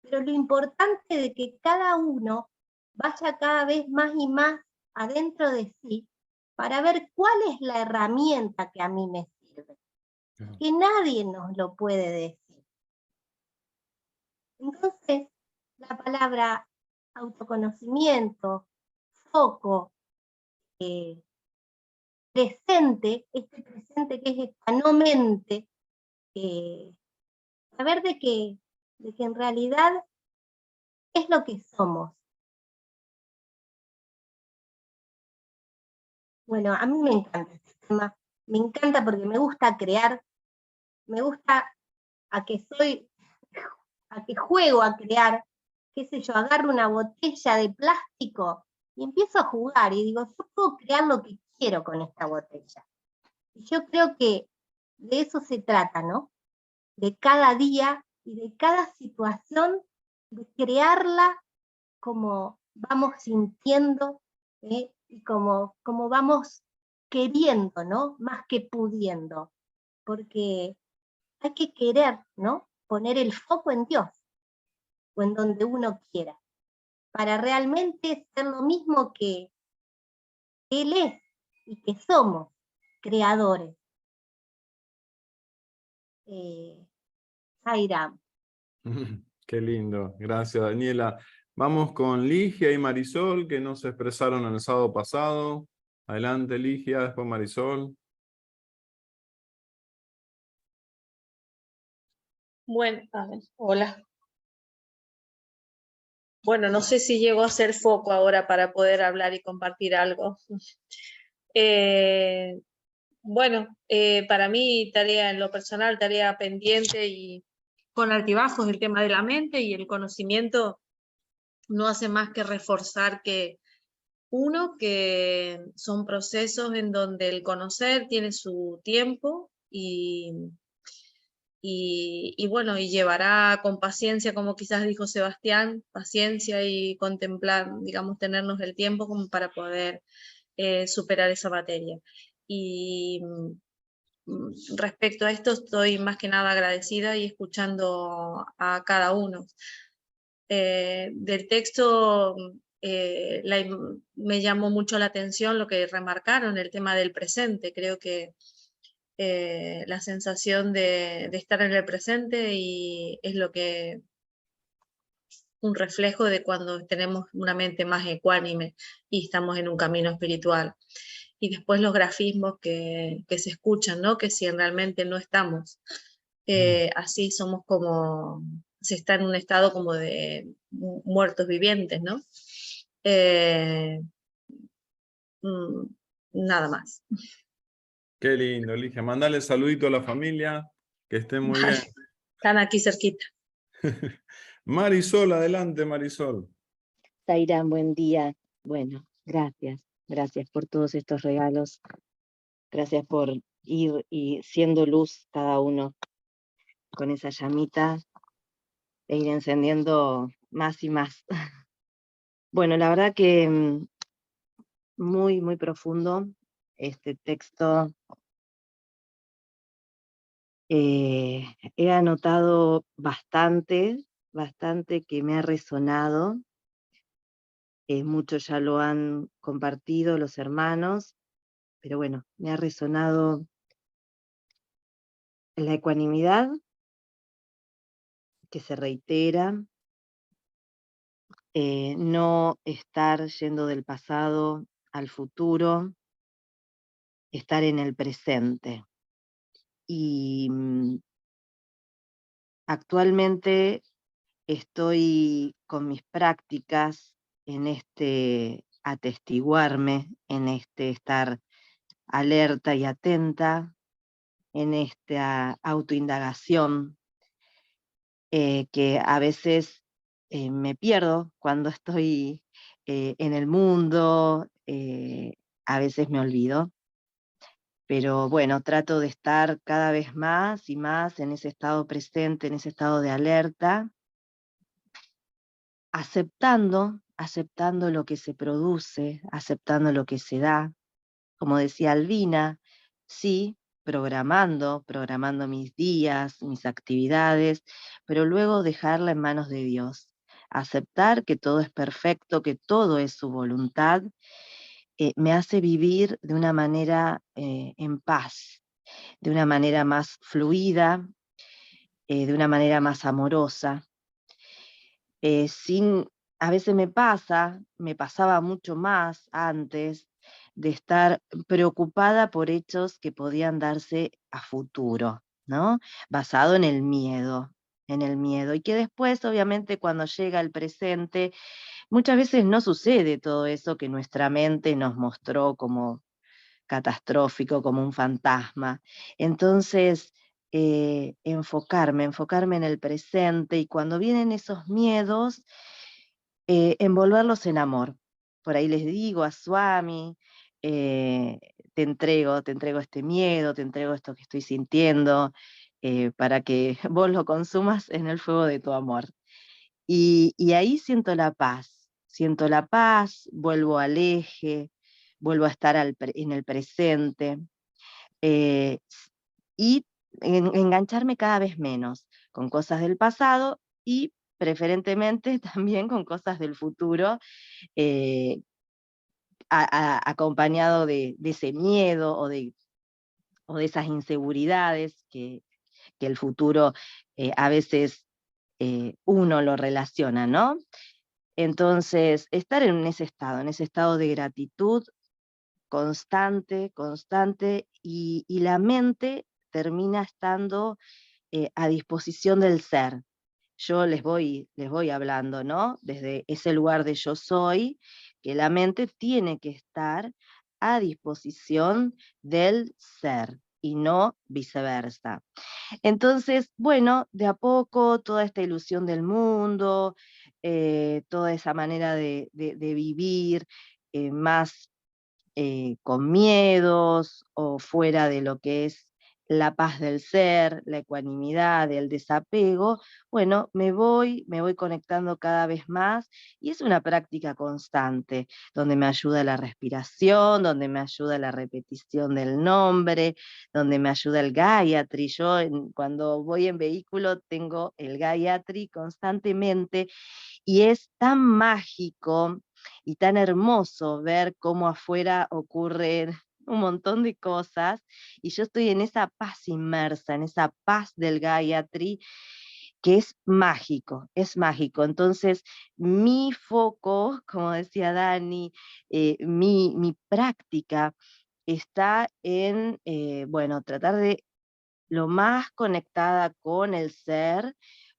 pero lo importante de que cada uno vaya cada vez más y más adentro de sí para ver cuál es la herramienta que a mí me sirve, que nadie nos lo puede decir. Entonces, la palabra autoconocimiento, foco, presente, este presente que es esta no mente, saber de que en realidad es lo que somos. Bueno, a mí me encanta este tema, me encanta porque me gusta crear, me gusta a que juego a crear, qué sé yo, agarro una botella de plástico y empiezo a jugar y digo, yo puedo crear lo que quiero con esta botella. Y yo creo que de eso se trata, ¿no? De cada día y de cada situación, de crearla como vamos sintiendo, y como vamos queriendo, ¿no? Más que pudiendo. Porque hay que querer, ¿no? Poner el foco en Dios, o en donde uno quiera, para realmente ser lo mismo que Él es, y que somos creadores. Jairam. Qué lindo, gracias Daniela. Vamos con Ligia y Marisol, que no se expresaron el sábado pasado. Adelante Ligia, después Marisol. Bueno, a ver, hola. Bueno, no sé si llego a ser foco ahora para poder hablar y compartir algo. Bueno, para mí tarea en lo personal, tarea pendiente y con altibajos, el tema de la mente y el conocimiento no hace más que reforzar que son procesos en donde el conocer tiene su tiempo y bueno, y llevará con paciencia, como quizás dijo Sebastián, paciencia y contemplar, digamos, tenernos el tiempo como para poder superar esa materia. Y respecto a esto estoy más que nada agradecida y escuchando a cada uno. Del texto me llamó mucho la atención lo que remarcaron, el tema del presente. Creo que la sensación de estar en el presente y es lo que un reflejo de cuando tenemos una mente más ecuánime y estamos en un camino espiritual. Y después los grafismos que se escuchan, ¿no? Que si realmente no estamos así, somos como, se está en un estado como de muertos vivientes, ¿no? Nada más. Qué lindo, Ligia. Mandale saludito a la familia, que estén muy bien. Están aquí cerquita. Marisol, adelante Marisol. Tairán, buen día. Bueno, gracias. Gracias por todos estos regalos. Gracias por ir y siendo luz cada uno con esa llamita e ir encendiendo más y más. Bueno, la verdad que muy, muy profundo este texto. He anotado bastante que me ha resonado. Muchos ya lo han compartido los hermanos, pero bueno, me ha resonado la ecuanimidad, que se reitera, no estar yendo del pasado al futuro, estar en el presente. Y actualmente estoy con mis prácticas en este atestiguarme, en este estar alerta y atenta, en esta autoindagación, que a veces me pierdo cuando estoy en el mundo, a veces me olvido, pero bueno, trato de estar cada vez más y más en ese estado presente, en ese estado de alerta, aceptando lo que se produce, aceptando lo que se da. Como decía Albina, sí, programando mis días, mis actividades, pero luego dejarla en manos de Dios. Aceptar que todo es perfecto, que todo es su voluntad, me hace vivir de una manera en paz, de una manera más fluida, de una manera más amorosa. A veces me pasaba mucho más antes de estar preocupada por hechos que podían darse a futuro, ¿no? Basado en el miedo, y que después, obviamente, cuando llega el presente, muchas veces no sucede todo eso que nuestra mente nos mostró como catastrófico, como un fantasma. Entonces, enfocarme en el presente, y cuando vienen esos miedos, envolverlos en amor. Por ahí les digo a Swami, te entrego este miedo, te entrego esto que estoy sintiendo, para que vos lo consumas en el fuego de tu amor. Y ahí siento la paz, vuelvo al eje, vuelvo a estar en el presente, y engancharme cada vez menos con cosas del pasado y preferentemente también con cosas del futuro, acompañado de ese miedo o de esas inseguridades que el futuro a veces uno lo relaciona, ¿no? Entonces, estar en ese estado de gratitud constante, y la mente termina estando a disposición del ser. Yo les voy hablando, ¿no? Desde ese lugar de yo soy, que la mente tiene que estar a disposición del ser y no viceversa. Entonces, bueno, de a poco toda esta ilusión del mundo, toda esa manera de vivir más con miedos o fuera de lo que es la paz del ser, la ecuanimidad, el desapego, bueno, me voy conectando cada vez más, y es una práctica constante, donde me ayuda la respiración, donde me ayuda la repetición del nombre, donde me ayuda el Gayatri. Yo cuando voy en vehículo tengo el Gayatri constantemente, y es tan mágico y tan hermoso ver cómo afuera ocurren un montón de cosas, y yo estoy en esa paz inmersa, en esa paz del Gayatri, que es mágico, es mágico. Entonces, mi foco, como decía Dani, mi práctica está en, bueno, tratar de lo más conectada con el ser,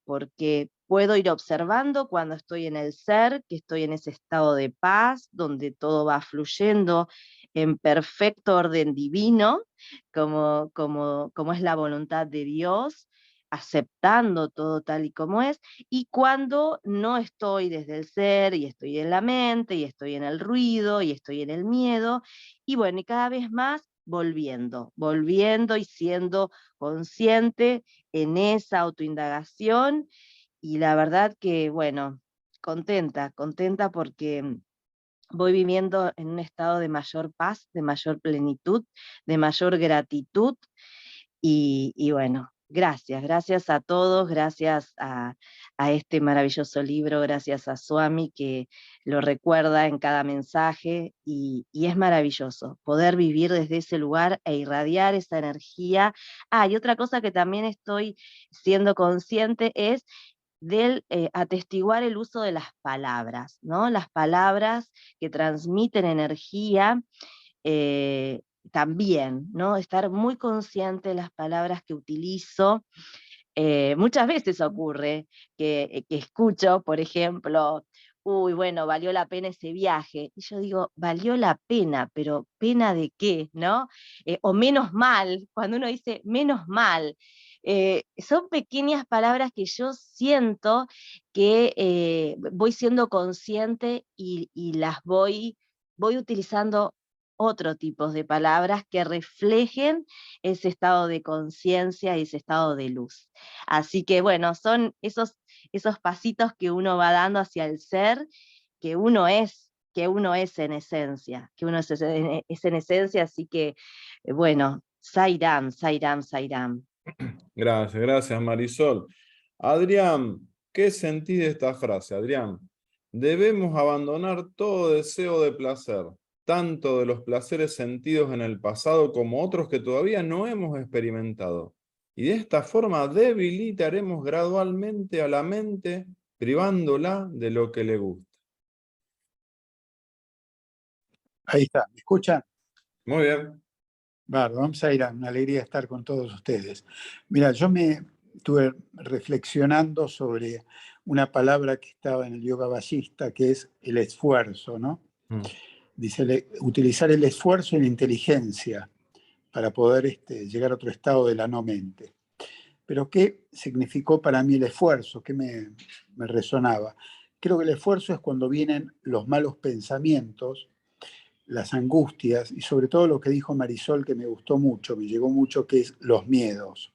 porque puedo ir observando cuando estoy en el ser, que estoy en ese estado de paz, donde todo va fluyendo en perfecto orden divino, como es la voluntad de Dios, aceptando todo tal y como es, y cuando no estoy desde el ser, y estoy en la mente, y estoy en el ruido, y estoy en el miedo, y bueno, y cada vez más volviendo y siendo consciente en esa autoindagación. Y la verdad que, bueno, contenta porque voy viviendo en un estado de mayor paz, de mayor plenitud, de mayor gratitud, y bueno, gracias a todos, gracias a este maravilloso libro, gracias a Swami, que lo recuerda en cada mensaje, y es maravilloso poder vivir desde ese lugar e irradiar esa energía. Y otra cosa que también estoy siendo consciente es del atestiguar el uso de las palabras, ¿no? Las palabras que transmiten energía, también, ¿no? Estar muy consciente de las palabras que utilizo. Muchas veces ocurre que escucho, por ejemplo, uy, bueno, valió la pena ese viaje. Y yo digo, valió la pena, pero ¿pena de qué? ¿No? O menos mal, cuando uno dice menos mal. Son pequeñas palabras que yo siento que voy siendo consciente y las voy utilizando otro tipo de palabras que reflejen ese estado de conciencia y ese estado de luz. Así que bueno, son esos pasitos que uno va dando hacia el ser que uno es en esencia, es en esencia, así que bueno, Sairam, Sairam, Sairam. Gracias, gracias Marisol. Adrián, ¿qué sentís de esta frase, Adrián? Debemos abandonar todo deseo de placer, tanto de los placeres sentidos en el pasado como otros que todavía no hemos experimentado. Y de esta forma debilitaremos gradualmente a la mente, privándola de lo que le gusta. Ahí está, ¿me escuchan? Muy bien. Bárbaro, vamos a ir a una alegría estar con todos ustedes. Mira, yo me estuve reflexionando sobre una palabra que estaba en el yoga vasista, que es el esfuerzo, ¿no? Dice, utilizar el esfuerzo y la inteligencia para poder llegar a otro estado de la no mente. Pero ¿qué significó para mí el esfuerzo? ¿Qué me resonaba? Creo que el esfuerzo es cuando vienen los malos pensamientos, las angustias y sobre todo lo que dijo Marisol que me gustó mucho, me llegó mucho, que es los miedos.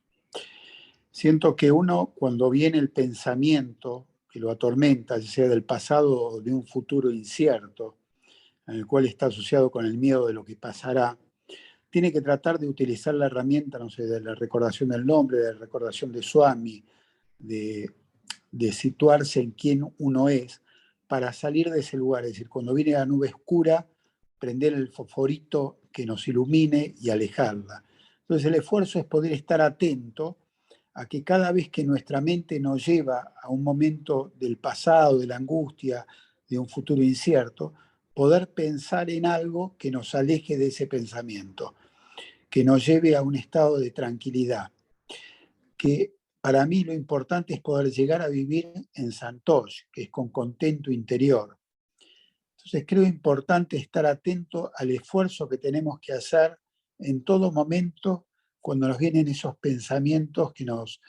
Siento que uno cuando viene el pensamiento que lo atormenta, ya sea del pasado o de un futuro incierto, en el cual está asociado con el miedo de lo que pasará, tiene que tratar de utilizar la herramienta, no sé, de la recordación del nombre, de la recordación de Swami, de situarse en quién uno es, para salir de ese lugar. Es decir, cuando viene la nube oscura, prender el fosforito que nos ilumine y alejarla. Entonces el esfuerzo es poder estar atento a que cada vez que nuestra mente nos lleva a un momento del pasado, de la angustia, de un futuro incierto, poder pensar en algo que nos aleje de ese pensamiento, que nos lleve a un estado de tranquilidad, que para mí lo importante es poder llegar a vivir en Santosh, que es con contento interior. Entonces creo importante estar atento al esfuerzo que tenemos que hacer en todo momento cuando nos vienen esos pensamientos que nos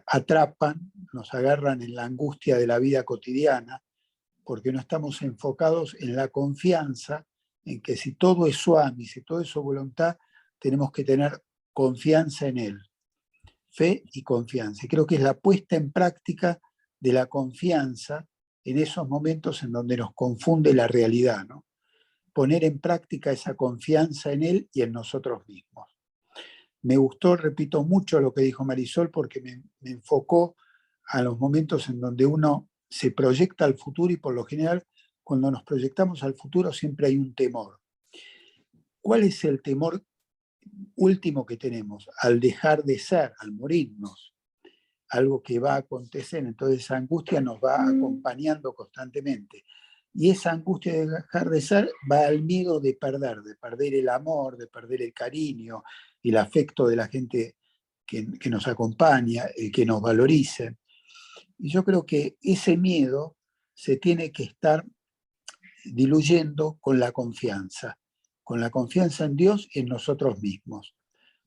atrapan, nos agarran en la angustia de la vida cotidiana, porque no estamos enfocados en la confianza, en que si todo es Swami, si todo es su voluntad, tenemos que tener confianza en Él. Fe y confianza. Y creo que es la puesta en práctica de la confianza en esos momentos en donde nos confunde la realidad, ¿no? Poner en práctica esa confianza en Él y en nosotros mismos. Me gustó, repito, mucho lo que dijo Marisol porque me enfocó a los momentos en donde uno se proyecta al futuro y por lo general cuando nos proyectamos al futuro siempre hay un temor. ¿Cuál es el temor último que tenemos? Al dejar de ser, al morirnos, algo que va a acontecer. Entonces esa angustia nos va acompañando constantemente. Y esa angustia de dejar de ser va al miedo de perder el amor, de perder el cariño, el afecto de la gente que nos acompaña, el que nos valorice. Y yo creo que ese miedo se tiene que estar diluyendo con la confianza en Dios y en nosotros mismos.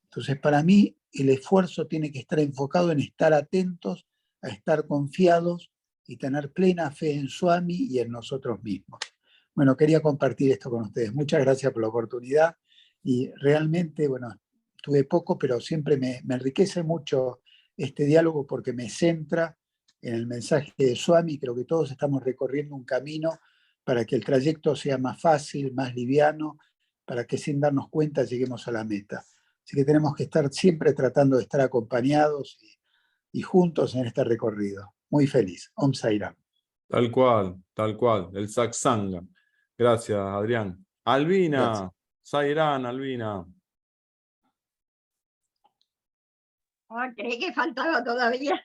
Entonces, para mí, el esfuerzo tiene que estar enfocado en estar atentos, a estar confiados y tener plena fe en Swami y en nosotros mismos. Bueno, quería compartir esto con ustedes. Muchas gracias por la oportunidad y realmente, bueno, tuve poco, pero siempre me enriquece mucho este diálogo porque me centra en el mensaje de Swami. Creo que todos estamos recorriendo un camino para que el trayecto sea más fácil, más liviano, para que sin darnos cuenta lleguemos a la meta. Así que tenemos que estar siempre tratando de estar acompañados y juntos en este recorrido. Muy feliz. Om Sairam. Tal cual, el satsanga. Gracias, Adrián. Albina, Gracias. Sairán, Albina. Oh, creí que faltaba todavía.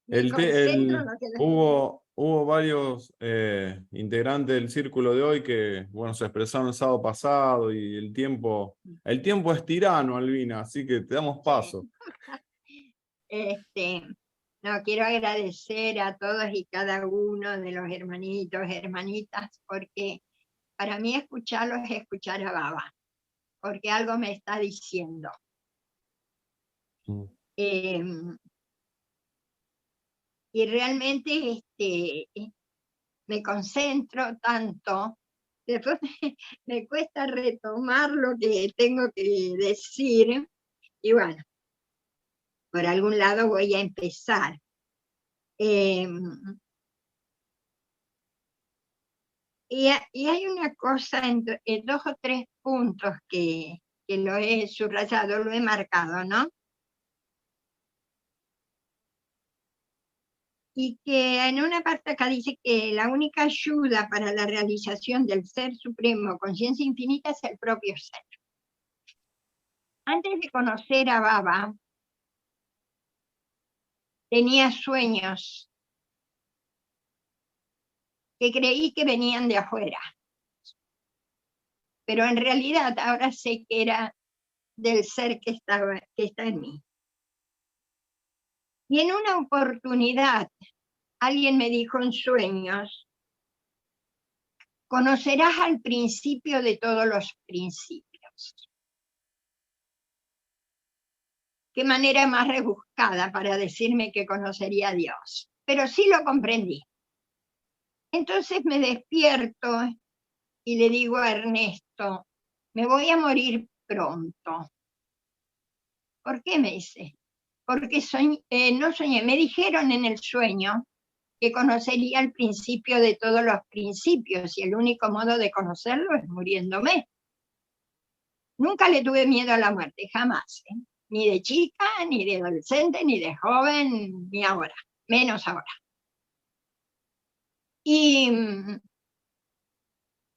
El concentro en lo que hubo varios integrantes del círculo de hoy que, bueno, se expresaron el sábado pasado y el tiempo es tirano, Albina, así que te damos paso. No, quiero agradecer a todos y cada uno de los hermanitos, hermanitas, porque para mí escucharlos es escuchar a Baba, porque algo me está diciendo. Y realmente me concentro tanto, después me cuesta retomar lo que tengo que decir, y bueno, por algún lado voy a empezar. Y hay una cosa en 2 o 3 puntos que lo he subrayado, lo he marcado, ¿no? Y que en una parte acá dice que la única ayuda para la realización del Ser Supremo, conciencia infinita, es el propio ser. Antes de conocer a Baba, tenía sueños que creí que venían de afuera, pero en realidad ahora sé que era del ser que está en mí. Y en una oportunidad, alguien me dijo en sueños, conocerás al principio de todos los principios. Qué manera más rebuscada para decirme que conocería a Dios, pero sí lo comprendí. Entonces me despierto y le digo a Ernesto, me voy a morir pronto. ¿Por qué? Me dice. Porque no soñé, me dijeron en el sueño que conocería el principio de todos los principios y el único modo de conocerlo es muriéndome. Nunca le tuve miedo a la muerte, jamás, ¿eh? Ni de chica, ni de adolescente, ni de joven, ni ahora, menos ahora. Y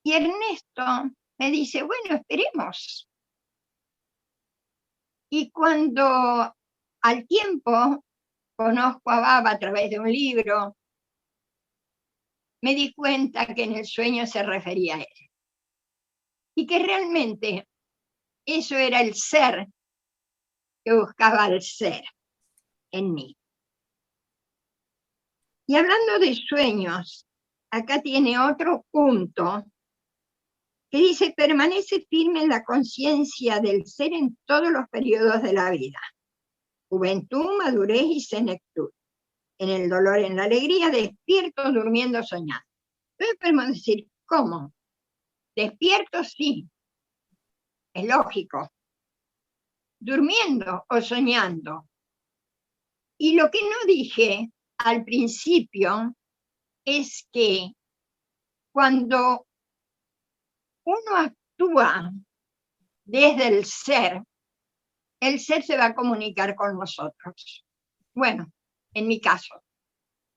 Ernesto me dice, bueno, esperemos. Y cuando al tiempo conozco a Baba a través de un libro, me di cuenta que en el sueño se refería a él. Y que realmente eso era el ser que buscaba el ser en mí. Y hablando de sueños, acá tiene otro punto que dice, permanece firme en la conciencia del ser en todos los periodos de la vida. Juventud, madurez y senectud. En el dolor, en la alegría, despierto, durmiendo, soñando. Entonces podemos decir, ¿cómo? Despierto, sí. Es lógico. Durmiendo o soñando. Y lo que no dije al principio es que cuando uno actúa desde el ser se va a comunicar con nosotros. Bueno, en mi caso.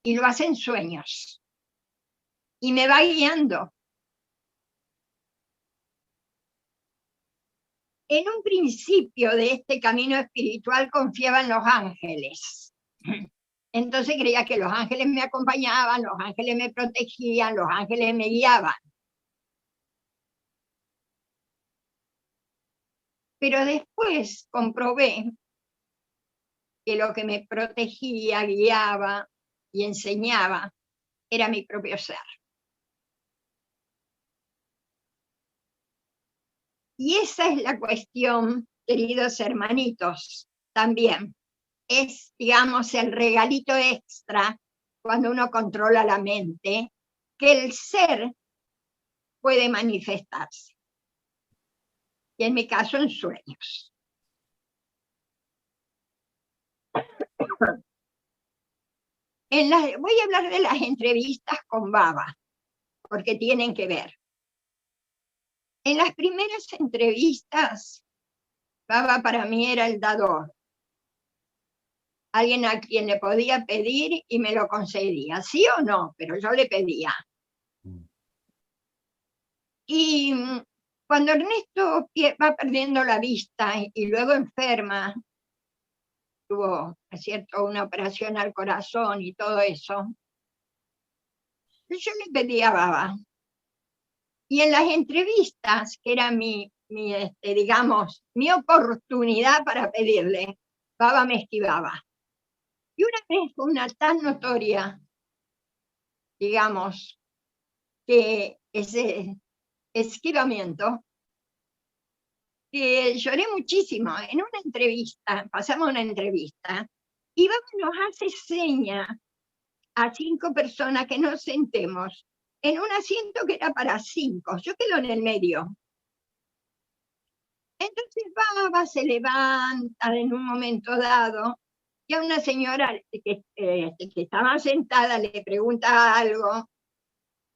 Y lo hace en sueños. Y me va guiando. En un principio de este camino espiritual confiaba en los ángeles. Entonces creía que los ángeles me acompañaban, los ángeles me protegían, los ángeles me guiaban. Pero después comprobé que lo que me protegía, guiaba y enseñaba era mi propio ser. Y esa es la cuestión, queridos hermanitos, también. Es, digamos, el regalito extra cuando uno controla la mente, que el ser puede manifestarse. Y en mi caso, en sueños. Voy a hablar de las entrevistas con Baba, porque tienen que ver. En las primeras entrevistas, Baba para mí era el dador. Alguien a quien le podía pedir y me lo concedía, sí o no, pero yo le pedía. Y cuando Ernesto va perdiendo la vista y luego enferma, tuvo, es cierto, una operación al corazón y todo eso, yo le pedía baba. Y en las entrevistas, que era digamos, mi oportunidad para pedirle, baba me esquivaba. Y una vez fue una tan notoria, digamos, que ese esquivamiento, que lloré muchísimo. En una entrevista, pasamos una entrevista, y Baba nos hace seña a 5 personas que nos sentemos en un asiento que era para 5, yo quedo en el medio. Entonces Baba se levanta en un momento dado, y a una señora que estaba sentada le pregunta algo,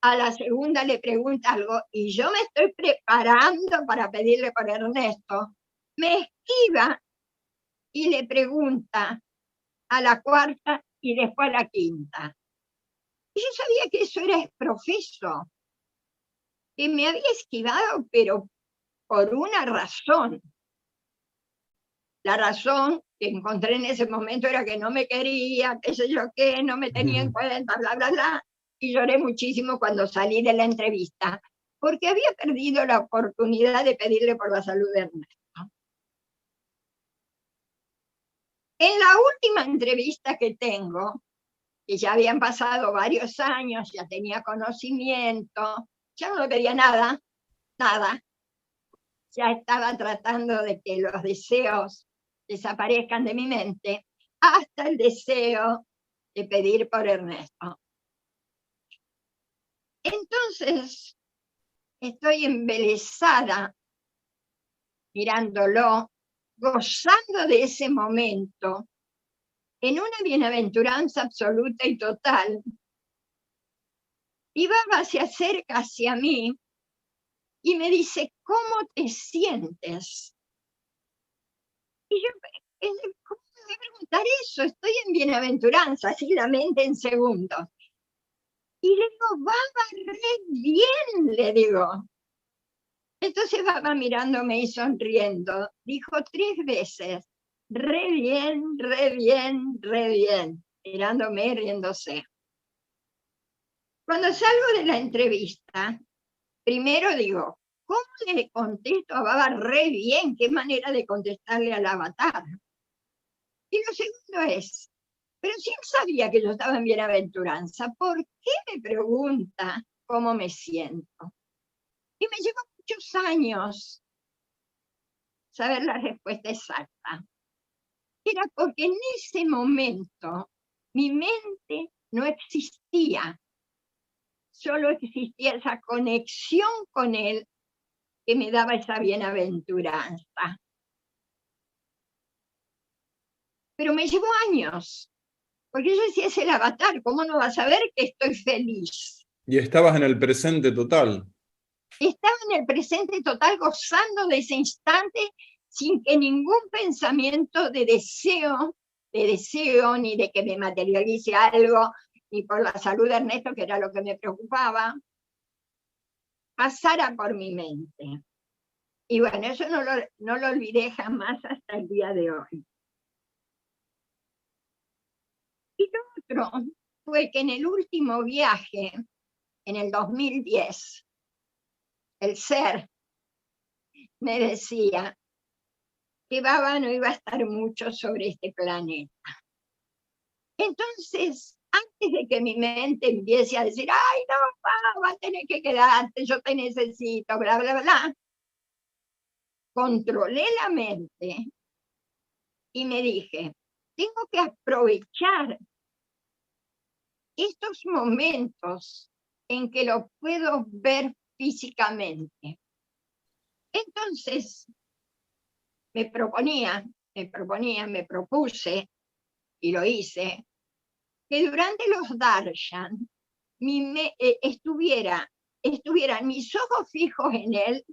a la segunda le pregunta algo, y yo me estoy preparando para pedirle por Ernesto, me esquiva y le pregunta a la cuarta y después a la quinta. Y yo sabía que eso era profeso, que me había esquivado, pero por una razón. La razón que encontré en ese momento era que no me quería, qué sé yo qué, no me tenía en cuenta, bla, bla, bla. Y lloré muchísimo cuando salí de la entrevista, porque había perdido la oportunidad de pedirle por la salud de Ernesto. En la última entrevista que tengo, que ya habían pasado varios años, ya tenía conocimiento, ya no le pedía nada, nada. Ya estaba tratando de que los deseos desaparezcan de mi mente, hasta el deseo de pedir por Ernesto. Entonces, estoy embelesada mirándolo, gozando de ese momento, en una bienaventuranza absoluta y total. Y Baba se acerca hacia mí y me dice, ¿cómo te sientes? Y yo, ¿cómo me voy a preguntar eso? Estoy en bienaventuranza, así la mente en segundos. Y le digo, Baba, re bien, le digo. Entonces Baba mirándome y sonriendo, dijo 3 veces, re bien, re bien, re bien, mirándome y riéndose. Cuando salgo de la entrevista, primero digo, ¿cómo le contesto a Baba re bien? ¿Qué manera de contestarle al avatar? Y lo segundo es, pero si él sabía que yo estaba en bienaventuranza, ¿por qué me pregunta cómo me siento? Y me llevó muchos años saber la respuesta exacta. Era porque en ese momento mi mente no existía, solo existía esa conexión con él que me daba esa bienaventuranza. Pero me llevó años, porque yo decía, es el avatar, ¿cómo no va a saber que estoy feliz? Y estabas en el presente total. Estaba en el presente total, gozando de ese instante, sin que ningún pensamiento de deseo, ni de que me materialice algo, ni por la salud de Ernesto, que era lo que me preocupaba, pasara por mi mente. Y bueno, eso no lo olvidé jamás hasta el día de hoy. Y lo otro fue que en el último viaje, en el 2010, el ser me decía que Baba no iba a estar mucho sobre este planeta. Entonces, antes de que mi mente empiece a decir, ay, no, Baba, tenés que quedarte, yo te necesito, bla, bla, bla, controlé la mente y me dije, tengo que aprovechar estos momentos en que lo puedo ver físicamente. Entonces, me propuse, y lo hice, que durante los darshan estuvieran mis ojos fijos en él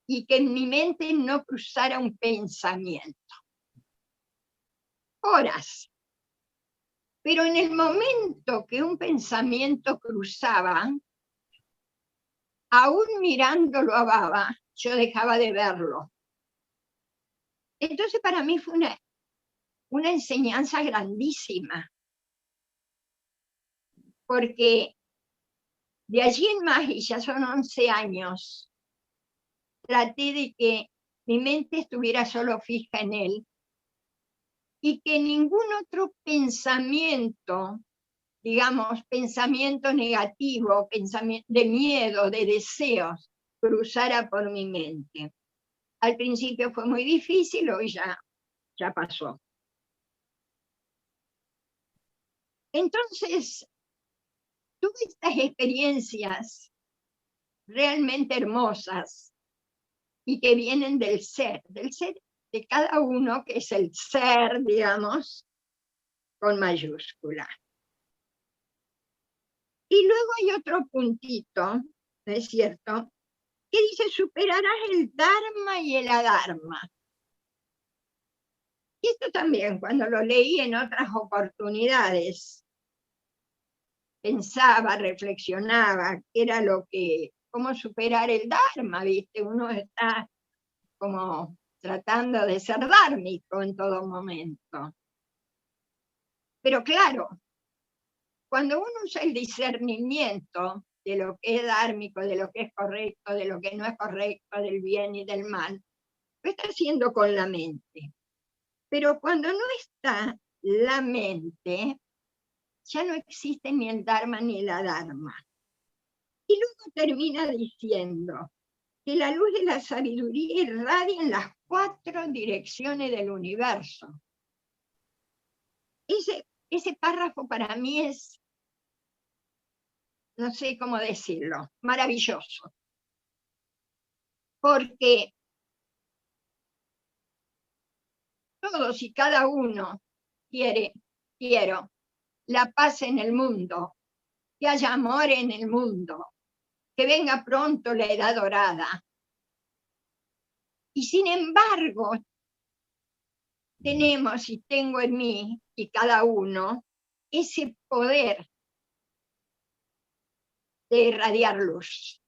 y que en mi mente no cruzara un pensamiento. Horas. Pero en el momento que un pensamiento cruzaba, aún mirándolo a Baba, yo dejaba de verlo. Entonces para mí fue una enseñanza grandísima, porque de allí en más, y ya son 11 años, traté de que mi mente estuviera solo fija en él y que ningún otro pensamiento, digamos, pensamiento negativo, pensamiento de miedo, de deseos, cruzara por mi mente. Al principio fue muy difícil, hoy ya pasó. Entonces, tuve estas experiencias realmente hermosas y que vienen del ser de cada uno, que es el ser, digamos, con mayúscula. Y luego hay otro puntito, ¿no es cierto?, que dice: superarás el Dharma y el Adharma. Y esto también, cuando lo leí en otras oportunidades, pensaba, reflexionaba, qué era cómo superar el Dharma, ¿viste? Uno está como tratando de ser dármico en todo momento. Pero claro, cuando uno usa el discernimiento de lo que es dármico, de lo que es correcto, de lo que no es correcto, del bien y del mal, lo está haciendo con la mente. Pero cuando no está la mente, ya no existe ni el Dharma ni la Dharma. Y luego termina diciendo que la luz de la sabiduría irradia en las 4 direcciones del universo. Ese párrafo para mí es, no sé cómo decirlo, maravilloso. Porque todos y cada uno quiero la paz en el mundo, que haya amor en el mundo, que venga pronto la edad dorada. Y sin embargo, tenemos y tengo en mí, y cada uno, ese poder de irradiar luz,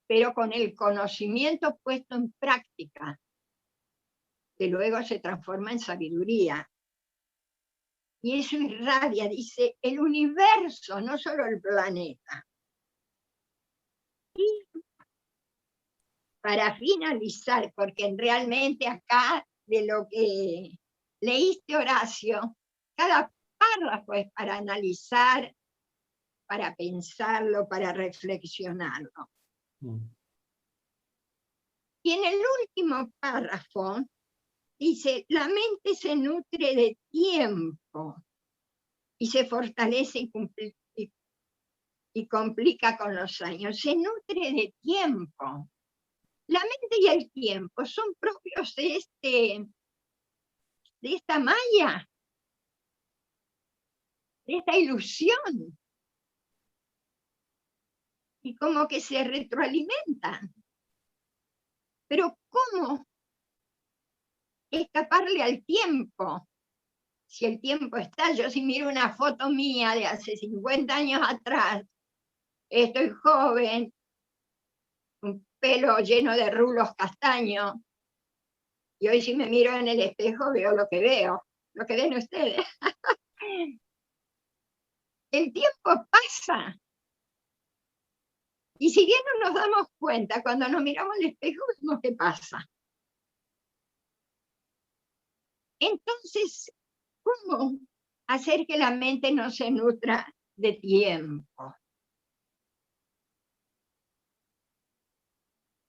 pero con el conocimiento puesto en práctica, que luego se transforma en sabiduría. Y eso irradia, dice, el universo, no solo el planeta. Y para finalizar, porque realmente acá de lo que leíste, Horacio, cada párrafo es para analizar, para pensarlo, para reflexionarlo. Y en el último párrafo dice: la mente se nutre de tiempo y se fortalece y complica con los años. Se nutre de tiempo. La mente y el tiempo son propios de esta malla, de esta ilusión. Y como que se retroalimentan. Pero ¿cómo escaparle al tiempo? Si el tiempo está, yo si miro una foto mía de hace 50 años atrás, estoy joven, un pelo lleno de rulos castaños, y hoy si me miro en el espejo veo lo que ven ustedes. El tiempo pasa. Y si bien no nos damos cuenta, cuando nos miramos al espejo vemos qué pasa. Entonces, ¿cómo hacer que la mente no se nutra de tiempo?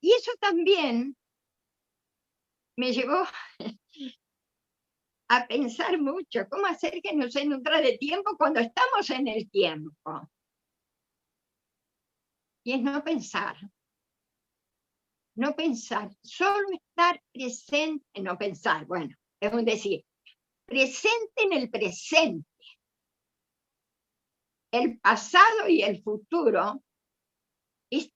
Y eso también me llevó a pensar mucho, ¿cómo hacer que no se nutra de tiempo cuando estamos en el tiempo? Y es no pensar, solo estar presente, no pensar, bueno, es un decir, presente en el presente. El pasado y el futuro, y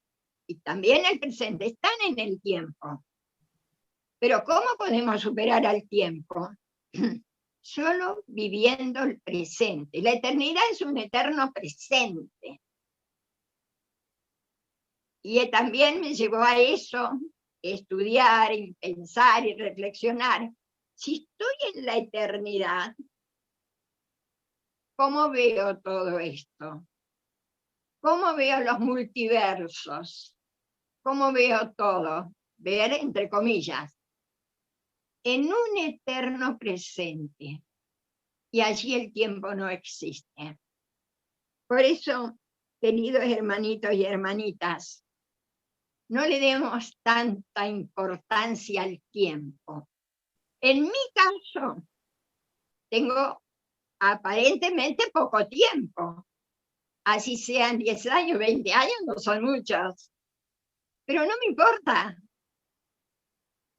también el presente, están en el tiempo. Pero ¿cómo podemos superar al tiempo? Solo viviendo el presente. La eternidad es un eterno presente. Y también me llevó a eso, estudiar, y pensar y reflexionar. Si estoy en la eternidad, ¿cómo veo todo esto? ¿Cómo veo los multiversos? ¿Cómo veo todo? Ver, entre comillas, en un eterno presente. Y allí el tiempo no existe. Por eso, queridos hermanitos y hermanitas, no le demos tanta importancia al tiempo. En mi caso, tengo aparentemente poco tiempo. Así sean 10 años, 20 años, no son muchos. Pero no me importa.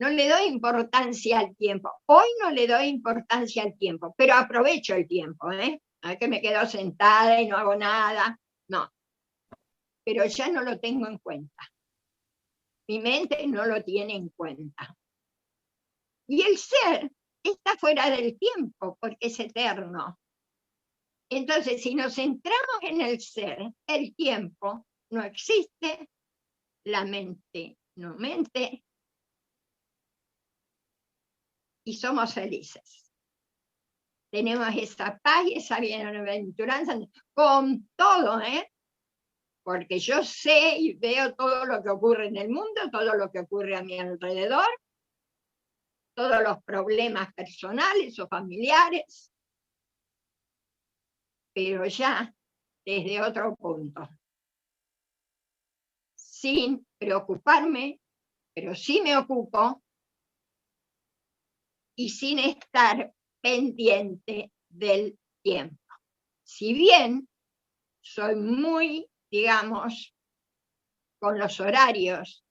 No le doy importancia al tiempo. Hoy no le doy importancia al tiempo, pero aprovecho el tiempo, ¿eh? No es que me quedo sentada y no hago nada. No. Pero ya no lo tengo en cuenta. Mi mente no lo tiene en cuenta. Y el ser está fuera del tiempo porque es eterno. Entonces, si nos centramos en el ser, el tiempo no existe, la mente no mente, y somos felices. Tenemos esa paz y esa bienaventuranza con todo, ¿eh? Porque yo sé y veo todo lo que ocurre en el mundo, todo lo que ocurre a mi alrededor, todos los problemas personales o familiares, pero ya desde otro punto. Sin preocuparme, pero sí me ocupo, y sin estar pendiente del tiempo. Si bien soy muy, digamos, con los horarios,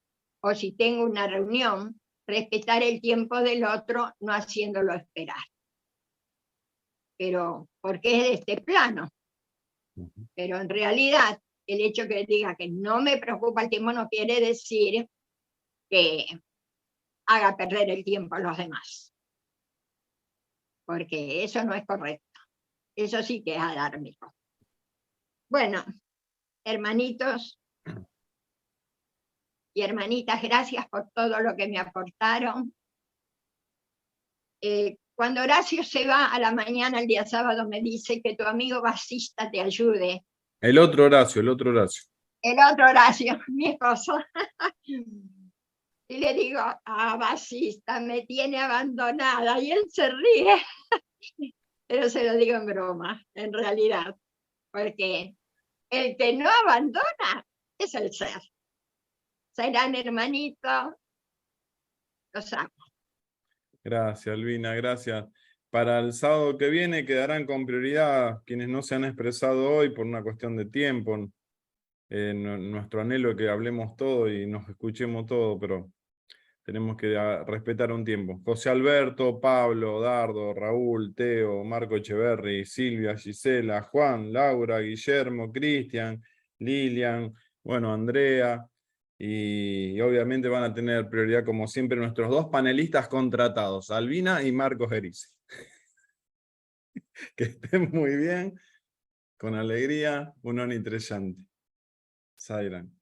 o si tengo una reunión, respetar el tiempo del otro, no haciéndolo esperar. Pero, porque es de este plano. Pero en realidad, el hecho que diga que no me preocupa el tiempo no quiere decir que haga perder el tiempo a los demás. Porque eso no es correcto. Eso sí que es adármico. Bueno, hermanitos y hermanitas, gracias por todo lo que me aportaron. Cuando Horacio se va a la mañana, el día sábado, me dice que tu amigo basista te ayude. El otro Horacio, el otro Horacio. El otro Horacio, mi esposo. Y le digo, basista, me tiene abandonada. Y él se ríe. Pero se lo digo en broma, en realidad. Porque el que no abandona es el ser. Serán hermanitos, los amo. Gracias, Albina, gracias. Para el sábado que viene quedarán con prioridad quienes no se han expresado hoy por una cuestión de tiempo. Nuestro anhelo es que hablemos todo y nos escuchemos todo, pero tenemos que respetar un tiempo. José Alberto, Pablo, Dardo, Raúl, Teo, Marco Echeverri, Silvia, Gisela, Juan, Laura, Guillermo, Cristian, Lilian, bueno, Andrea, y obviamente van a tener prioridad, como siempre, nuestros dos panelistas contratados, Albina y Marcos Erice. Que estén muy bien, con alegría, un interesante. Sairan.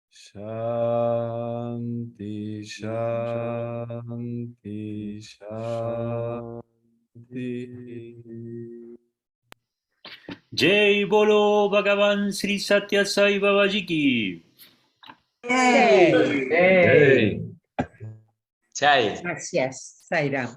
Shanti, Shanti, Shanti. Jai Bolo Bhagavan Sri Satya Sai Babaji ki. Hey. Hey. Chai. Gracias, Zaira.